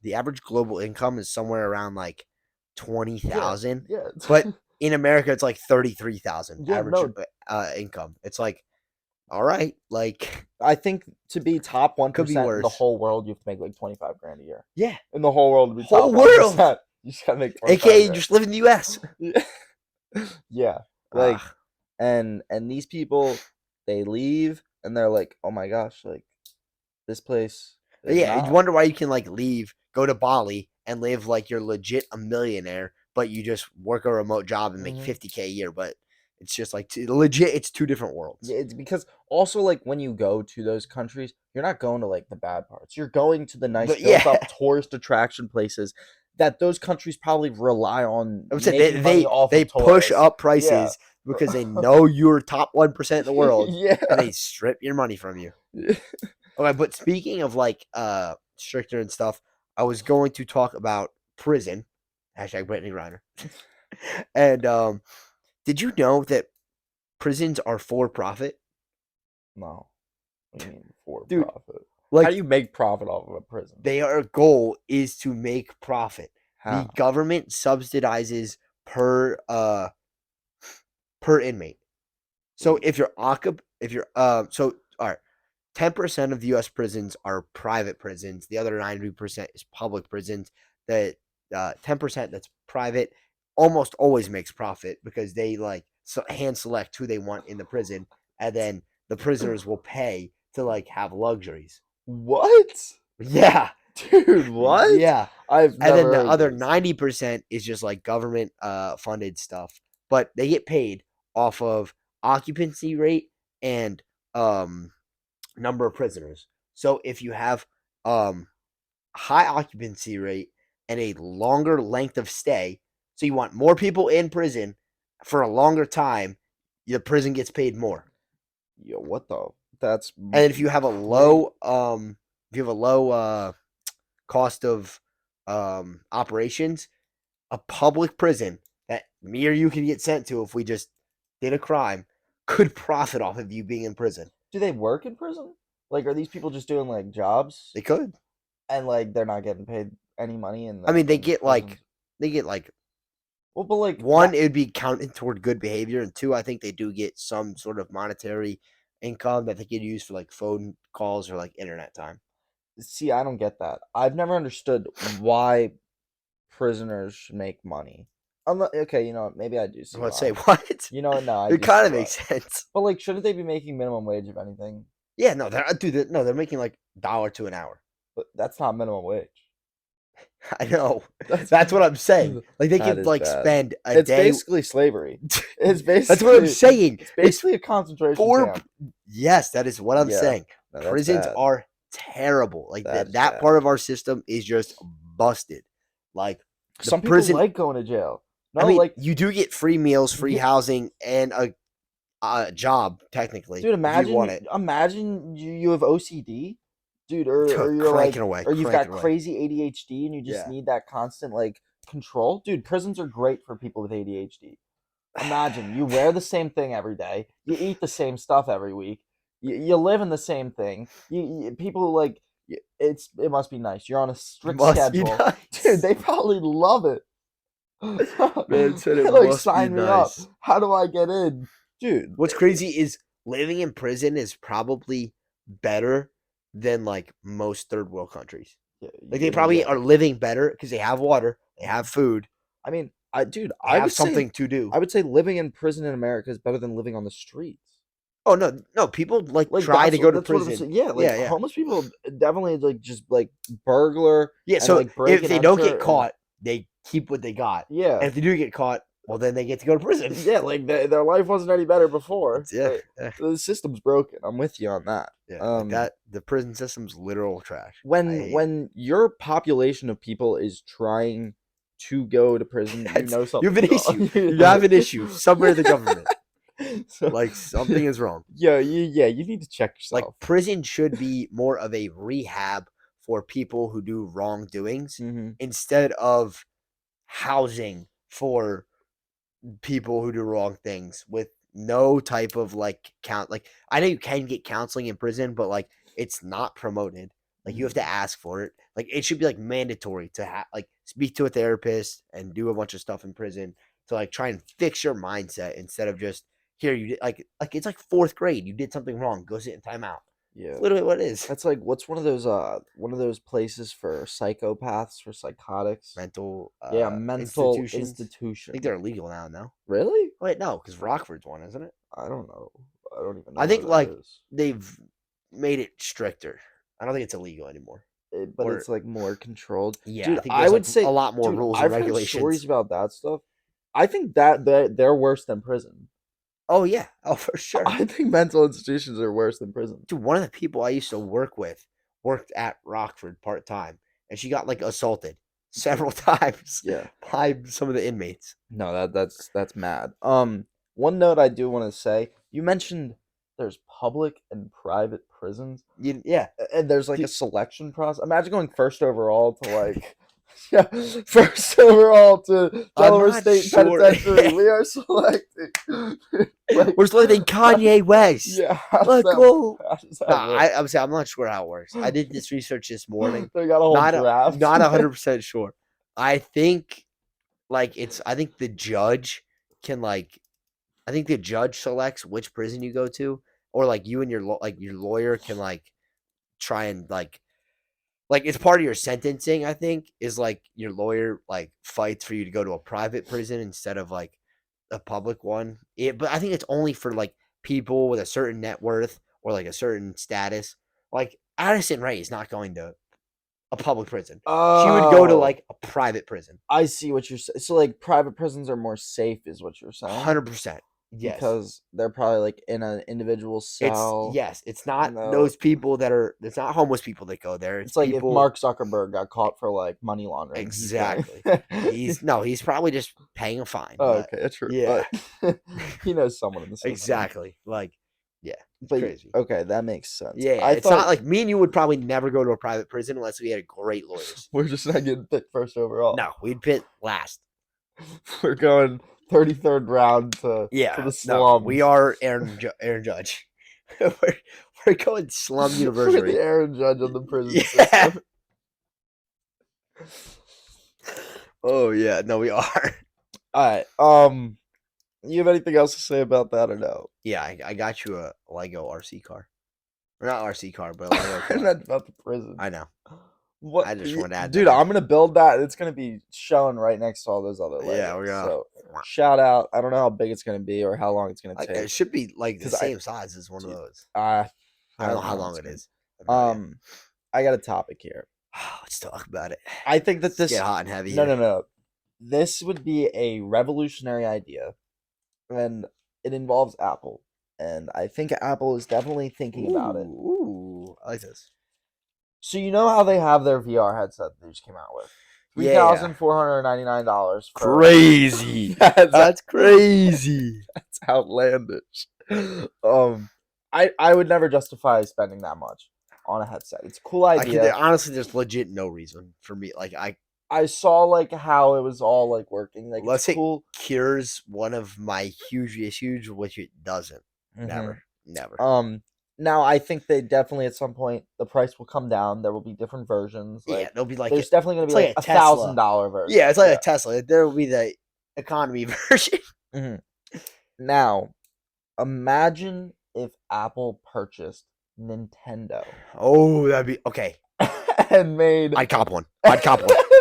the average global income is somewhere around like yeah, 20,000, yeah, but in America it's like 33,000 yeah. average No, income. It's like, all right, like I think to be top one could be percent in the worse. whole world, you have to make like 25 grand a year. Yeah, In the whole world, to be top whole one world, percent, you just gotta make 25 aka grand. just live in the US. Yeah, yeah. Like, Ah, and these people, they leave and they're like, oh my gosh, like this place is yeah, you not. wonder why you can like leave, go to Bali and live like you're legit a millionaire, but you just work a remote job and make Mhm. 50K a year, but it's just like legit, it's two different worlds. Yeah, it's because also like when you go to those countries, you're not going to like the bad parts. You're going to the nice But built yeah, up tourist attraction places that those countries probably rely on I would say making money off they of push tourists. up Yeah. prices because they know you're top 1% in the world, and Yeah. they strip your money from you. Okay, but speaking of like stricter and stuff, I was going to talk about prison. Hashtag Brittany Griner. And did you know that prisons are for profit? No. What do you mean for Dude, profit? How do like you make profit off of a prison? their goal is to make profit. The How? government subsidizes per per inmate. So if you're if you're so all right, 10% of the US prisons are private prisons. The other 90% is public prisons. That 10% that's private almost always makes profit because they like hand select who they want in the prison, and then the prisoners will pay to like have luxuries. What? Yeah. Dude, what? Yeah. I've And then never the heard other this. 90% is just like government funded stuff. But they get paid off of occupancy rate and um number of prisoners. So if you have um high occupancy rate and a longer length of stay, so you want more people in prison for a longer time, the prison gets paid more. Yo, what the? That's And if you have a crazy. low if you have a low cost of operations, a public prison that me or you could get sent to if we just did a crime could profit off of you being in prison. Do they work in prison? Like, are these people just doing like jobs They could. and like they're not getting paid any money I mean, in the prisons? they get like Well, but like one, that. it would be counted toward good behavior, and two, I think they do get some sort of monetary income that they could use for like phone calls or like internet time. See, I don't get that. I've never understood why prisoners should make money. Okay, you know what? Maybe I do see Let's say why. what? You know what? No, I It do see kind of why. makes sense. But like, shouldn't they be making minimum wage if anything? Yeah, no, no, they're making like dollar to an hour. But that's not minimum wage. I know. That's That's what I'm saying. Like they that could is like bad. spend a It's day. basically slavery. It's That's what I'm basically saying. it's It's basically a concentration for camp. yes, that is what I'm Yeah, saying. no, that's Prisons bad. are terrible. Like That's that bad. part of our system is just busted. Like the Some people prison. like going to jail. I No, mean, like you do get free meals, free yeah, housing, and a job technically dude, if you want it. imagine you have OCD, dude, or you're like, Cranking away, or you've got cranking away. crazy ADHD and you just Yeah. need that constant like control. Dude, prisons are great for people with ADHD. Imagine you wear the same thing every day, you eat the same stuff every week, you live in the same thing. People like it must be nice. You're on a strict Must be schedule, dude. nice. They probably love it. Man said it They like must be sign me up. nice. How do I get in, dude? What's crazy is living in prison is probably better than like most third world countries. Yeah, Like they probably yeah. are living better because they have water, they have food, I mean, dude, they have something to do. I would say living in prison in America is better than living on the streets. Oh no, no, people like Like try to go to that's what I'm prison. saying. Yeah, like Yeah, yeah. homeless people definitely like just like burglar Yeah, and so like break if and they don't get enter and caught, they keep what they got. yeah, And if they do get caught, well then they get to go to prison. yeah, like their life wasn't any better before. Yeah, yeah, The system's broken. I'm with you on that. yeah. Like that the prison system's literal trash. I hate it. When your population of people is trying to go to prison, you That's know you have an something's issue. wrong. You You know? have an issue somewhere in the government. So, Like something is wrong. yeah, you need to check Like yourself. prison should be more of a rehab for people who do wrongdoings Hmm. instead of housing for people who do wrong things with no type of like count. Like I know you can get counseling in prison, but like it's not promoted. Like you have to ask for it. Like it should be like mandatory to like speak to a therapist and do a bunch of stuff in prison to like try and fix your mindset instead of just here you did like it's like fourth grade. You did something wrong. Go sit in timeout. Yeah. It's literally what it is. That's like what's one of those places for psychopaths for psychotics? Mental Yeah, mental institutions. I institution. think they're illegal now. No, Really? wait, no, because Rockford's one, isn't it? I don't know. I don't even know. I think where like that is. they've made it stricter. I don't think it's illegal anymore. But or- it's like more controlled. Yeah, Dude, I think I there's would like say a lot more dude, rules I've and heard regulations. stories about that stuff. I think that they're worse than prison. Oh yeah, oh for sure. I think mental institutions are worse than prison. Dude, one of the people I used to work with worked at Rockford part time, and she got like assaulted several times Yeah. by some of the inmates. No, that's mad. One note I do want to say, you mentioned there's public and private prisons, Yeah, and there's like a Dude. selection process. Imagine going first overall to like, yeah, first overall to Delaware not State sure. Penitentiary. We are selecting. Like, we're selecting Kanye West. yeah, how does Let's that- go. how does that Nah, work? I'm saying I'm not sure how it works. I did this research this morning. They got a whole draft. Not 100% sure. I think I think the judge can I think the judge selects which prison you go to, or like you and your your lawyer can try and it's part of your sentencing. I think is like your lawyer fights for you to go to a private prison instead of like a public one. But I think it's only for like people with a certain net worth or like a certain status. Like Addison Rae is not going to a public prison. She would go to Oh, like a private prison. I see what you're saying. So like private prisons are more safe, is what you're saying? 100%. Yes. Because they're probably like in an individual cell. It's not No. those people it's not homeless people that go there. It's like people, if Mark Zuckerberg got caught for like money laundering. Exactly. he's probably just paying a fine. Oh, but- okay, true. yeah. But he knows someone in the system. Exactly. But crazy. okay, that makes sense. Yeah, I it's thought not like me and you would probably never go to a private prison unless we had great lawyers. we're just not getting picked first overall. No, we'd pit last. We're going 33rd round to Yeah, to the no, slum. we are Aaron Judge. we're going slum We're university. the Aaron Judge of the prison Yeah. system. Oh yeah, no, we are. All right. You have anything else to say about that or no? Yeah, I got you a Lego RC car. Or not RC car, but a Lego I car. meant about the prison. I know. What? I just wanted to add Dude, that. I'm gonna build that. It's gonna be shown right next to all those other Legos. Yeah, we're gonna. So shout out. I don't know how big it's gonna be or how long it's gonna Like, take. it should be like the 'Cause same size as one of Dude, those. I I don't know how it's long it gonna- is. I have no idea. I got a topic here. Let's talk about it. I think that Let's this get hot and heavy. no here. no no. This would be a revolutionary idea, and it involves Apple. And I think Apple is definitely thinking about it. Ooh, I like this. So you know how they have their VR headset that they just came out with? Yeah. $3,499. Crazy. That's crazy. That's outlandish. I would never justify spending that much on a headset. It's a cool idea. Honestly, there's legit no reason for me. Like, I saw like how it was all like working. Like Let's it's say- cool. cures one of my huge issues, which it doesn't. Mhm. Never. Now I think they definitely at some point the price will come down. There will be different versions. Yeah, Like they'll be like there's definitely gonna be it's like like a a Tesla. $1,000 version. yeah, it's like a Tesla. There will be the economy version. Now, imagine if Apple purchased Nintendo Oh, that'd be okay. and made I'd cop one.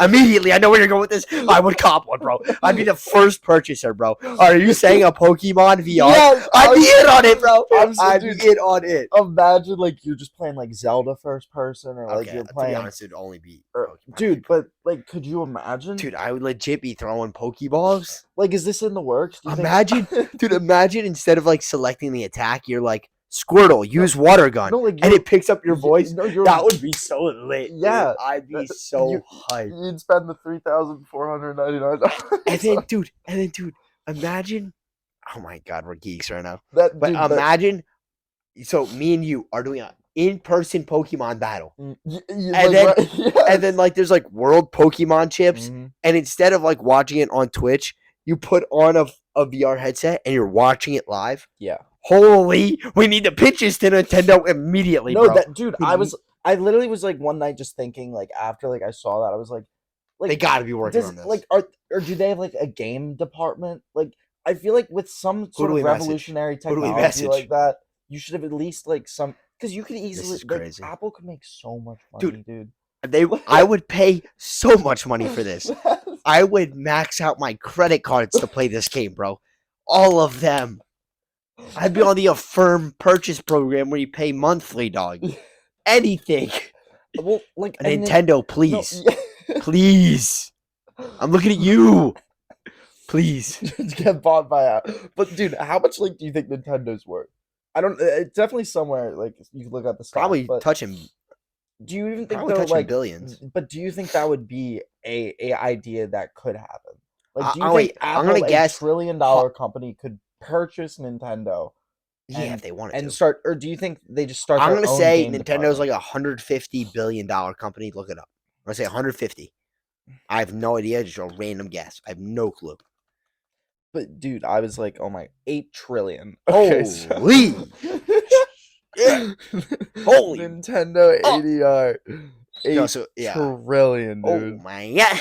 Immediately. I know where you're going with this. I would cop one, bro. I'd be the first purchaser, bro. Are you saying a Pokemon VR? Yeah, I'd be in on it, bro. I'd dude, be in on it. imagine like you're just playing like Zelda first person or like Okay, you're to be playing honest, it'd only be Pokemon. dude, but like could you imagine? Dude, I would legit be throwing Pokeballs. Like is this in the works? Do you think- Imagine, dude, imagine instead of like selecting the attack, you're like, Squirtle, use water gun. no, like And it picks up your y- voice. no, you're- That would be so lit. dude. Yeah, I'd be that- so you- hyped. you'd spend the $3,499. And then, dude, imagine. Oh my God, we're geeks right now. that But dude, that- imagine. So me and you are doing a in-person Pokemon battle. And And then like there's like World Pokemon Chips, Mhm. and instead of like watching it on Twitch, you put on a VR headset and you're watching it live. Yeah. Holy, we need the pitches to Nintendo immediately, No, bro. that dude, I literally was like one night just thinking like after like I saw that I was like They got to be working on this. like or do they have like a game department? Like I feel like with some sort do of we message? revolutionary Who do we technology message? like that, you should have at least like some because you could easily is like crazy. Apple could make so much money, dude. I would pay so much money for this. I would max out my credit cards to play this game, bro. All of them. I'd be on the Affirm purchase program where you pay monthly, dog. Anything. Well, like Nintendo, please. No, Please. I'm looking at you. Please. get bought by Apple. But dude, how much like do you think Nintendo's worth? I don't. It's definitely somewhere like you can look at the stock, Probably but touching. do you even think Probably though, touching like billions. But do you think that would be a idea that could happen? Like, do you wait, think I'm Apple, gonna guess $1 trillion company, could purchase Nintendo Yeah, if they wanted and to. start, or do you think they just start? I'm their gonna own say game Nintendo's department? like $150 billion company. Look it up. I'm gonna say 150. I have no idea. Just a random guess. I have no clue. But dude, I was like, oh my, 8 trillion. Holy. Yeah. Holy. Nintendo Oh. ADR. 8 No, so, yeah. trillion, dude. Oh my god.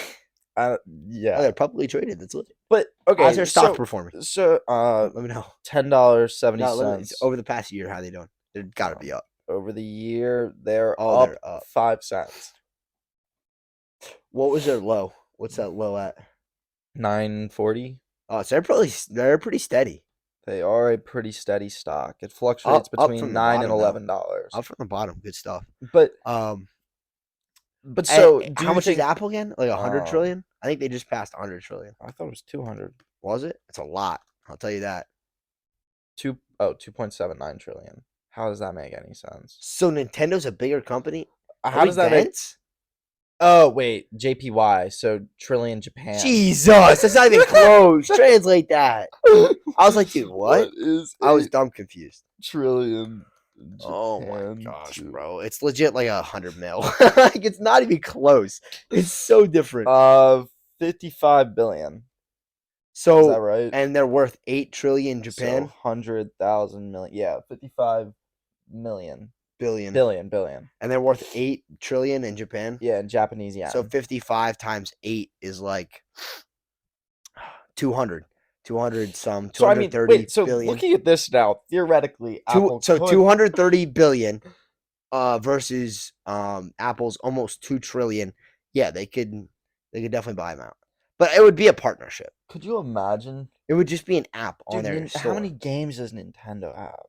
Yeah. Oh, they're publicly traded. That's legit. But okay, How's their stock performance? So Let me know. $10.70. No, over the past year, how they doing? They've got to be up. Over the year, they're they're up 5 cents. What was their low? What's that low at? 9.40. Oh, so they're pretty steady. They are a pretty steady stock. It fluctuates between from the $9 bottom, and $11. Up from the bottom, good stuff. But so how much is Apple again? Like 100 trillion? I think they just passed 100 trillion. I thought it was 200. Was it? It's a lot. I'll tell you that. 2.79 trillion. How does that make any sense? So Nintendo's a bigger company. How does that make? Oh wait, JPY. So trillion Japan. Jesus, that's not even close. Translate that. I was like, dude, what? I was dumb confused. Trillion. Oh my Japan gosh, to- bro! It's legit like 100 mil. Like it's not even close. It's so different. 55 billion. So Is that right? And they're worth 8 trillion Japan. So 100,000 million. Yeah, 55 million. Billion. And they're worth 8 trillion in Japan. Yeah, in Japanese yen. So 55 times 8 is like 200. 200 some. 230 billion. Looking at this now, theoretically, Apple could... 230 billion versus Apple's almost 2 trillion. Yeah, they could definitely buy them out. But it would be a partnership. Could you imagine? It would just be an app on their store. How many games does Nintendo have?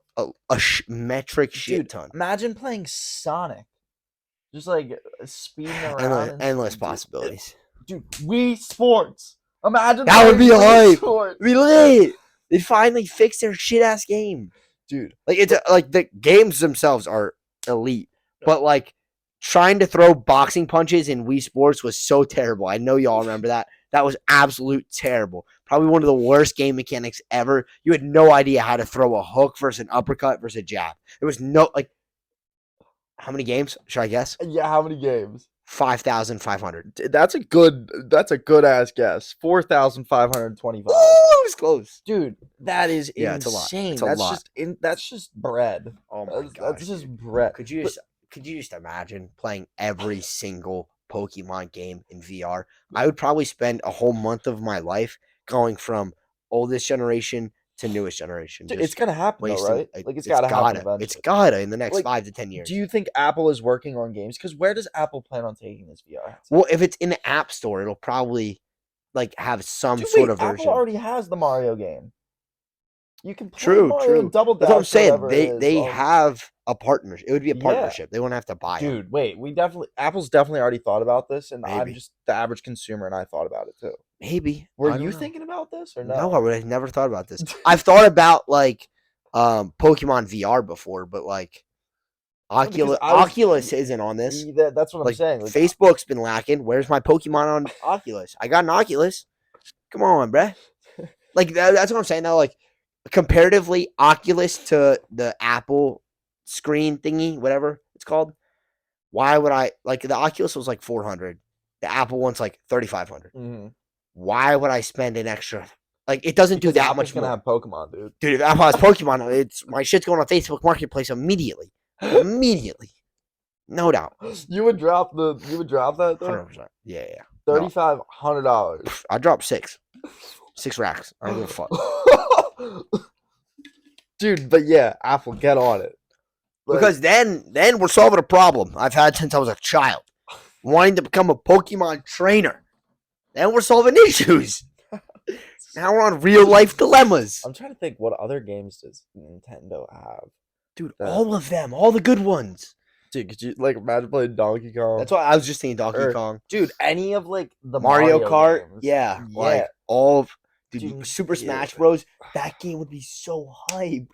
A metric shit ton. Imagine playing Sonic. Just like speeding around. Endless possibilities. Dude, Wii Sports. Imagine that would be hype. Sports. Be lit. They finally fixed their shit ass game. Dude. Like it's like the games themselves are elite. But like trying to throw boxing punches in Wii Sports was so terrible. I know y'all remember that. That was absolute terrible. Probably one of the worst game mechanics ever. You had no idea how to throw a hook versus an uppercut versus a jab. There was no like. How many games? Should I guess? Yeah, how many games? 5,500. That's a good ass guess. 4,525. Ooh, it was close, dude. That is insane. It's a lot. That's just bread. Oh my god, that's just bread. Could you just imagine playing every single Pokemon game in VR? I would probably spend a whole month of my life going from oldest generation to newest generation. Dude, it's gonna happen, though, right? Like it's gotta happen eventually. It's gotta in the next 5 to 10 years. Do you think Apple is working on games? Because where does Apple plan on taking this VR headset? Well, if it's in the App Store, it'll probably like have some sort of version. Apple already has the Mario game. You can play Mario Double Dash. That's what I'm saying. They have a partnership. It would be a partnership. They wouldn't have to buy it. Dude, wait. Apple's definitely already thought about this, and I'm just the average consumer, and I thought about it too. Maybe. Were you thinking about this or no? No, I would have never thought about this. I've thought about like Pokemon VR before, but like Oculus isn't on this. That's what I'm saying. Like, Facebook's been lacking. Where's my Pokemon on Oculus? I got an Oculus. Come on, bruh. Like that's what I'm saying now. Like comparatively, Oculus to the Apple screen thingy, whatever it's called. Why would I like the Oculus was like 400, the Apple one's like 3,500. Mm-hmm. Why would I spend an extra? Like it doesn't do Because that Apple's much gonna more, have Pokemon, dude. dude. If Apple has Pokemon, it's my shit's going on Facebook Marketplace immediately, immediately, no doubt, You would drop that though? 100%. Yeah, yeah. No, $3,500. I dropped six racks. I don't give a fuck. Dude, but yeah, Apple, get on it. Like, Because then we're solving a problem I've had since I was a child, wanting to become a Pokemon trainer. Then we're solving issues. Now we're on real life dilemmas. I'm trying to think, what other games does Nintendo have? Dude, that- all of them, all the good ones. Dude, could you like imagine playing Donkey Kong? That's why I was just thinking Donkey Or- Kong. Dude, any of like the Mario Kart, games. yeah, like all of dude, Super yeah. Smash Bros. That game would be so hype.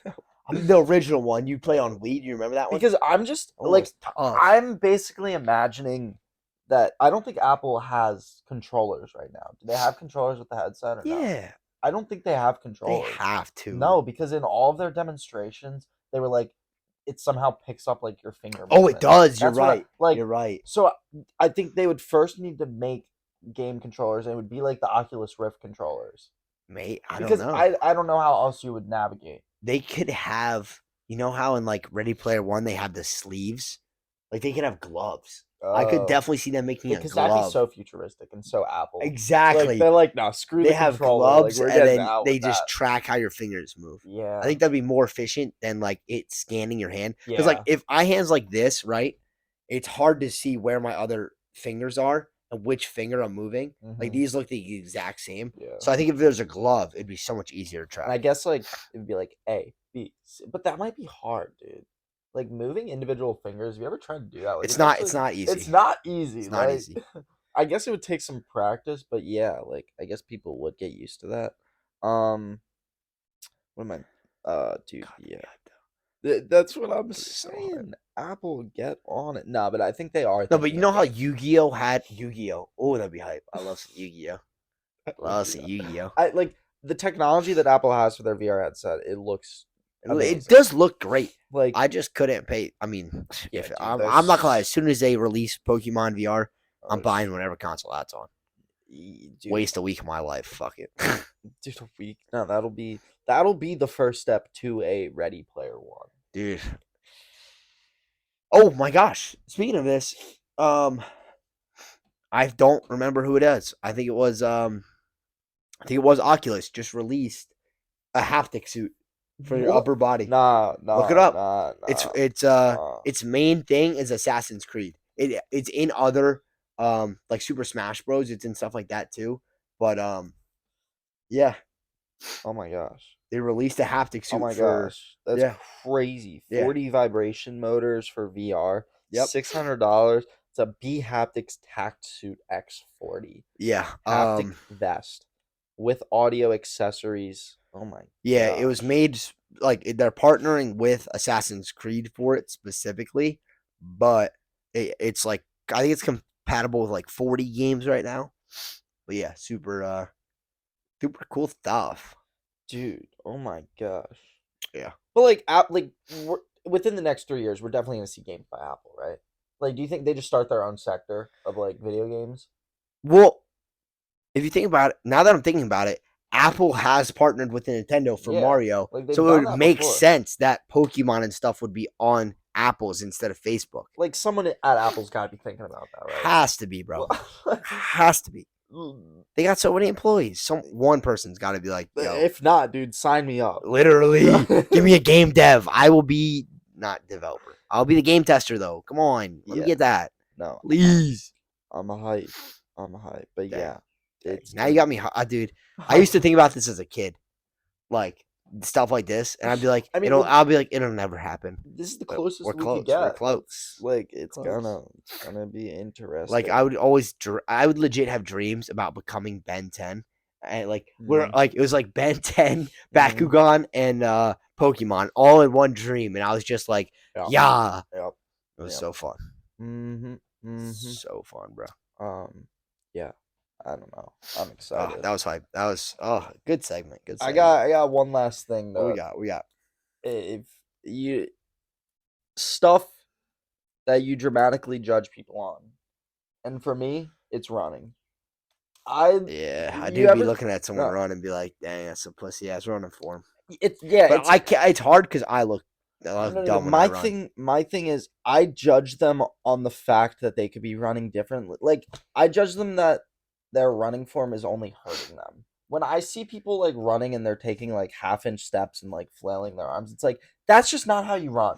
I mean, the original one you play on Wii. Do you remember that one? Because I'm just Oh, like it's tough. I'm basically imagining that I don't think Apple has controllers right now. Do they have controllers with the headset or no? Yeah, I don't think they have they controllers. have to. No, because in all of their demonstrations, they were like, it somehow picks up like your finger. Oh, it movement. does. You're That's what I- right. like, You're right. so I think they would first need to make game controllers, and it would be like the Oculus Rift controllers. Mate, I Because don't know. I don't know how else you would navigate. They could have, you know how in like Ready Player One they have the sleeves? Like they could have gloves. I could definitely see them making a because that'd glove. be so futuristic and so Apple. Exactly. Like, they're like, no, screw They the have controller. gloves like, we're and getting then out they with just that. track how your fingers move. Yeah. I think that'd be more efficient than like it scanning your hand. Because like Yeah. if I hands like this, right, it's hard to see where my other fingers are and which finger I'm moving. Like Mhm. these look the exact same. Yeah. So I think if there's a glove, it'd be so much easier to track. And I guess like it'd be like A, B, C, but that might be hard, dude. Like moving individual fingers. Have you ever tried to do that? Like, it's not. actually- It's not easy. It's not easy. It's not like, easy. I guess it would take some practice, but yeah, like I guess people would get used to that. What am I? Dude, God, yeah. God, That's what I'm so hard. saying. Apple, get on it. Nah, but I think they are. No, but thinking you know of how it. Yu-Gi-Oh had Yu-Gi-Oh. Oh, that'd be hype. I love some Yu-Gi-Oh. Love some Yu-Gi-Oh. I like the technology that Apple has for their VR headset. It looks It amazing. does look great. like I just couldn't pay. I mean, Yeah, if dude, I'm there's- not gonna lie. As soon as they release Pokemon VR, I'm oh, buying whatever console that's on. dude, Waste a week of my life. Fuck it. Dude, a week. No, that'll be the first step to a Ready Player One. Dude. Oh my gosh. Speaking of this, I don't remember who it is. I think it was Oculus just released a haptic suit for your What? upper body. Nah, Look it up. Nah, Its main thing is Assassin's Creed. It's in other like Super Smash Bros. It's in stuff like that too. But yeah, oh my gosh. they released a haptic suit Oh my for gosh. That's yeah. crazy. Yeah. 40 vibration motors for VR. Yep. $600. It's a B Haptics Tact Suit X40. Yeah. Haptic vest with audio accessories. Oh my Yeah, it was gosh. made like they're partnering with Assassin's Creed for it specifically, but it's like I think it's compatible with like 40 games right now. But yeah, super cool stuff. Dude, oh my gosh. Yeah. But like within the next 3 years, we're definitely gonna see games by Apple, right? Like, do you think they just start their own sector of like video games? Well, if you think about it, now that I'm thinking about it, Apple has partnered with Nintendo for Yeah, Mario, like, they've so done it would that make before. sense that Pokemon and stuff would be on Apple's instead of Facebook. Like, someone at Apple's got to be thinking about that, right? Has to be, bro. Well, Has to be. They got so many employees. One person's got to be like, yo, if not, dude, sign me up. literally, give me a game dev. I will be not developer. I'll be the game tester though. Come on, let me Yeah. get that, No, please. I'm a hype. But Dang. yeah, Dang. it's Now you got me, dude. I used to think about this as a kid, like stuff like this, and I'd be like, I mean, I'll be like, it'll never happen. This is the But closest we're we close, could get. we're close. Like, it's Close. gonna be interesting. Like I would always, I would legit have dreams about becoming Ben 10, and like we're Mhm. like it was like Ben 10, Bakugan, and Pokemon all in one dream, and I was just like, Yep. yeah, Yep. it was Yep. so fun, Mm-hmm. so fun, bro. Yeah. I don't know. I'm Oh, excited. that was hype. That was good segment. Good. I Segment. got one last thing What though. we got. If you stuff that you dramatically judge people on. And for me, it's running. I Yeah, I you do be ever looking at someone no, run and be like, "Dang, that's a pussy ass running for him." it's yeah, But it's I can't. It's hard because I no, look no, no. dumb when I My run. thing, my thing is, I judge them on the fact that they could be running differently. Like, I judge them that their running form is only hurting them. When I see people like running and they're taking like half-inch steps and like flailing their arms, it's like that's just not how you run.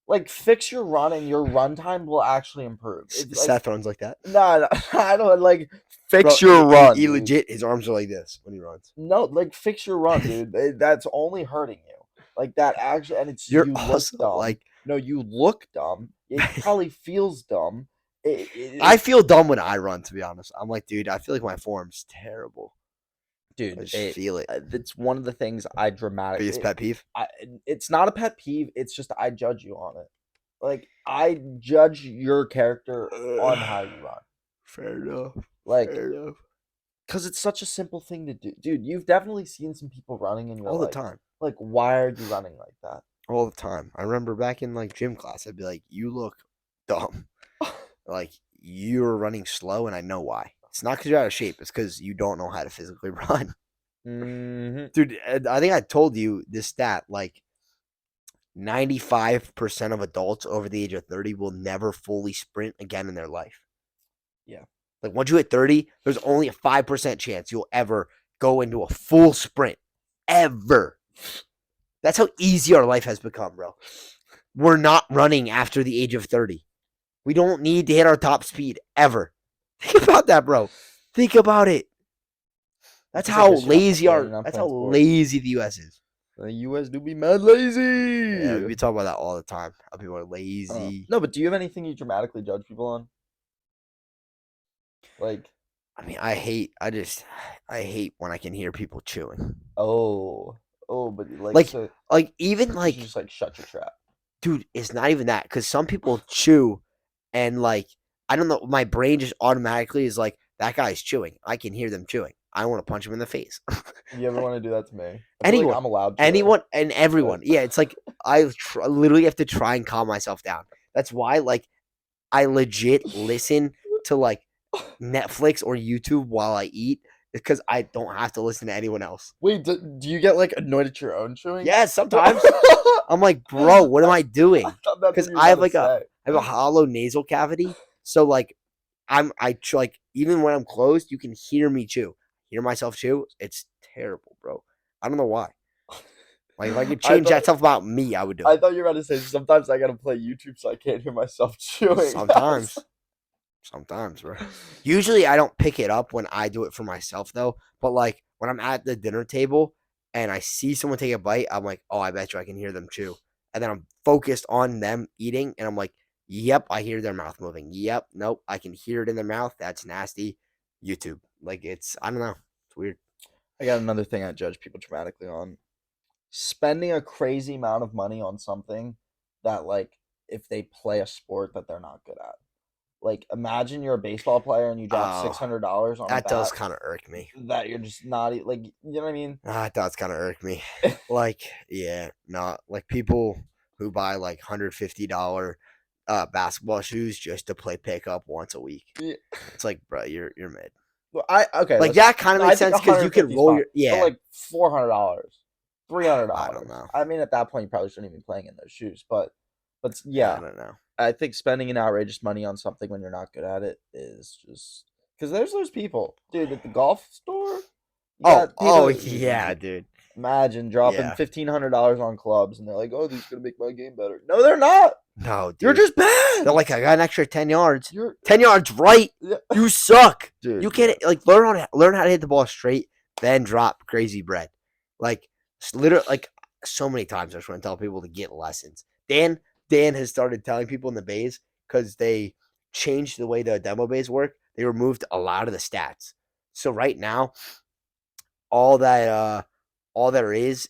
Like, fix your run and your run time will actually improve. It's like, Seth runs like that, no, no, I don't like bro. fix your run, He dude. legit. His arms are like this when he runs. No, like fix your run, dude. That's only hurting you. Like that actually, and it's You're you look also dumb. like, No, you look dumb. It probably feels dumb. I It's feel dumb when I run. To be honest, I'm like, dude, I feel like my form's terrible. I dude. just feel it. It's one of the things I dramatic. Biggest pet peeve. I, it's not a pet peeve. It's just I judge you on it. Like I judge your character on how you run. Fair enough. Like, Fair enough. cause it's such a simple thing to do, dude. You've definitely seen some people running, and you're All the time. like, why are you running like that? All the time. I remember back in like gym class, I'd be like, "You look dumb. Like you're running slow, and I know why. It's not because you're out of shape. It's because you don't know how to physically run, Hmm. dude. I think I told you this stat. Like 95% of adults over the age of 30 will never fully sprint again in their life. Yeah. Like once you hit 30, there's only a 5% chance you'll ever go into a full sprint. Ever. That's how easy our life has become, bro. We're not running after the age of 30. We don't need to hit our top speed ever. Think about that, bro. Think about it. That's Because I how guess you're not lazy yeah, you're not that's how playing sports. lazy the US is. The U.S. do be mad lazy. Yeah, we talk about that all the time. How people are lazy. No, but do you have anything you dramatically judge people on? Like, I mean, I hate when I can hear people chewing. oh, oh, but Like, so even you should like, just like shut your trap. dude, it's not even that because some people chew and like, I don't know, my brain just automatically is like, that guy's chewing. I can hear them chewing. I want to punch him in the face. You ever want to do that to me? I feel like Anyone, I'm allowed to. anyone, and everyone. But Yeah, it's like literally have to try and calm myself down. That's why, like, I legit listen to like Netflix or YouTube while I eat because I don't have to listen to anyone else. wait, do you get like annoyed at your own chewing? Yeah, sometimes I'm like, bro, what am I I doing? thought that's what Because you were about to say. I have a hollow nasal cavity, so like like even when I'm closed, you can hear me chew, hear myself chew. It's terrible, bro. I don't know why. Like if I could I change thought that stuff about me, I would do I it. thought you were about to say sometimes I gotta play YouTube so I can't hear myself chewing. Sometimes, sometimes, bro. Usually, I don't pick it up when I do it for myself though. But like when I'm at the dinner table and I see someone take a bite, I'm like, oh, I bet you I can hear them chew. And then I'm focused on them eating, and I'm like, yep, I hear their mouth moving. Yep, nope, I can hear it in their mouth. That's nasty. YouTube, like I don't know, it's weird. I got another thing I judge people dramatically on. Spending a crazy amount of money on something that like if they play a sport that they're not good at. Like imagine you're a baseball player and you drop Oh, $600 on a that does bat kind of irk me. that you're just not like you know what I mean? That does kind of irk me. Like, yeah, not like people who buy like $150 basketball shoes just to play pickup once a week. Yeah. It's like, bro, you're mid. Well, I okay. Like Listen, that kind of no, I makes think sense because you can 150 is roll fine, your but yeah. like $400, three hundred I don't dollars. know. I mean, at that point, you probably shouldn't even be playing in those shoes. But I yeah, don't know. I think spending an outrageous money on something when you're not good at it is just because there's those people, dude, at the golf store. You got Oh people. yeah, dude. Imagine dropping Yeah. $1,500 on clubs, and they're like, "Oh, these are gonna make my game better." No, they're not. No, You're dude. just bad. They're like, I got an extra 10 yards. You're 10 yards right. yeah. You suck. Dude. You can't like learn how to hit the ball straight, then drop crazy bread. Like literally like so many times I just want to tell people to get lessons. Dan has started telling people in the bays because they changed the way the demo bays work. They removed a lot of the stats. So right now, all that all there is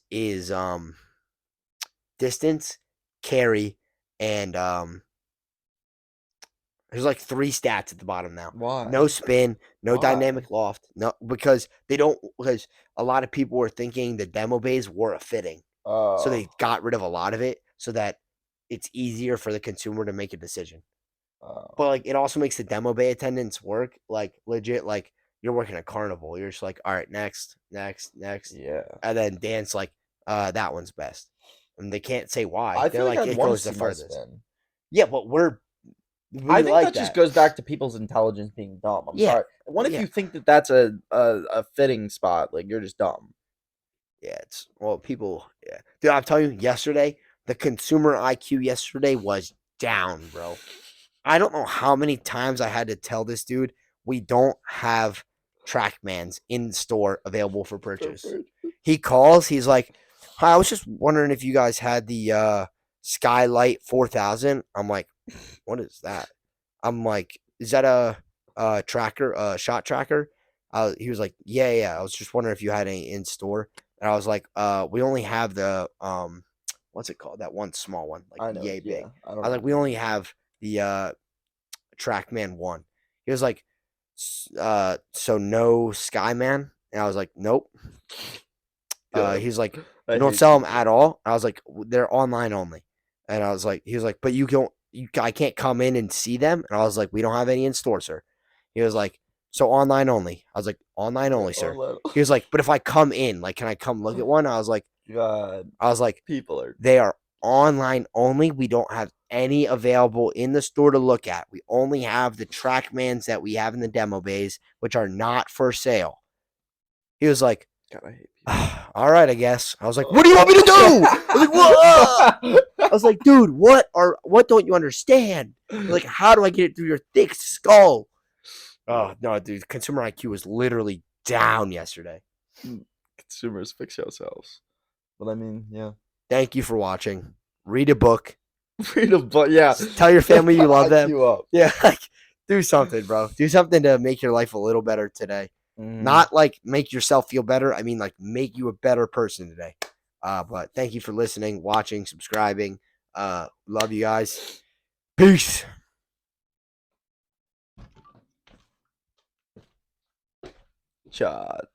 distance, carry, and there's like three stats at the bottom now. Why? No spin, no Why? dynamic loft. No, because they don't. Because a lot of people were thinking the demo bays were a fitting, so Oh. they got rid of a lot of it so that it's easier for the consumer to make a decision. But Oh, like it also makes the demo bay attendants work like legit. Like you're working a carnival. You're just like, all right, next, next, next. yeah. And then Dan's like, that one's best. And they can't say why. I They're feel like like, I'd it want to goes the see my furthest. spin. Yeah, but I we think like that just that. goes back to people's intelligence being dumb. I'm Yeah. sorry. What if Yeah. you think that that's a fitting spot? Like you're just dumb. Yeah, it's well, people. Yeah, dude, I'm telling you, yesterday the consumer IQ yesterday was down, bro. I don't know how many times I had to tell this dude we don't have TrackMans in store available for purchase. He calls, he's like, "Hi, I was just wondering if you guys had the Skylight 4000." I'm like, "What is that?" I'm like, "Is that a tracker, a shot tracker?" He was like, "Yeah, yeah. I was just wondering if you had any in store." And I was like, we only have the what's it called? That one small one, like I know. yay big." Yeah, I I don't was know like, what "We you only mean. have the Trackman 1." He was like, "So no Skyman?" And I was like, "Nope." God, He's like, I "You don't hate sell them people. at all?" I was like, "They're online only." And I was like, he was like, "But you don't, I can't come in and see them." And I was like, "We don't have any in store, sir." He was like, "So online only?" I was like, "Online Yeah, only, sir." online. He was like, "But if I come in, like, can I come look at one?" God, I was like, people are. "They are online only. We don't have any available in the store to look at. We only have the Trackmans that we have in the demo bays, which are not for sale." He was like, God, I hate "All right, I guess." I was like, "What do you want me to do?" I was like, "What?" I was like, "Dude, what don't you understand?" Like, how do I get it through your thick skull? people. Oh no, dude, consumer IQ was literally down yesterday. Consumers, fix yourselves. But I mean, yeah. Thank you for watching. Read a book. Freedom, but yeah, Tell your get family the you love them. IQ up. Yeah, like do something, bro. Do something to make your life a little better today. Mm. Not like make yourself feel better. I mean, like make you a better person today. But thank you for listening, watching, subscribing. Love you guys. Peace. Chad.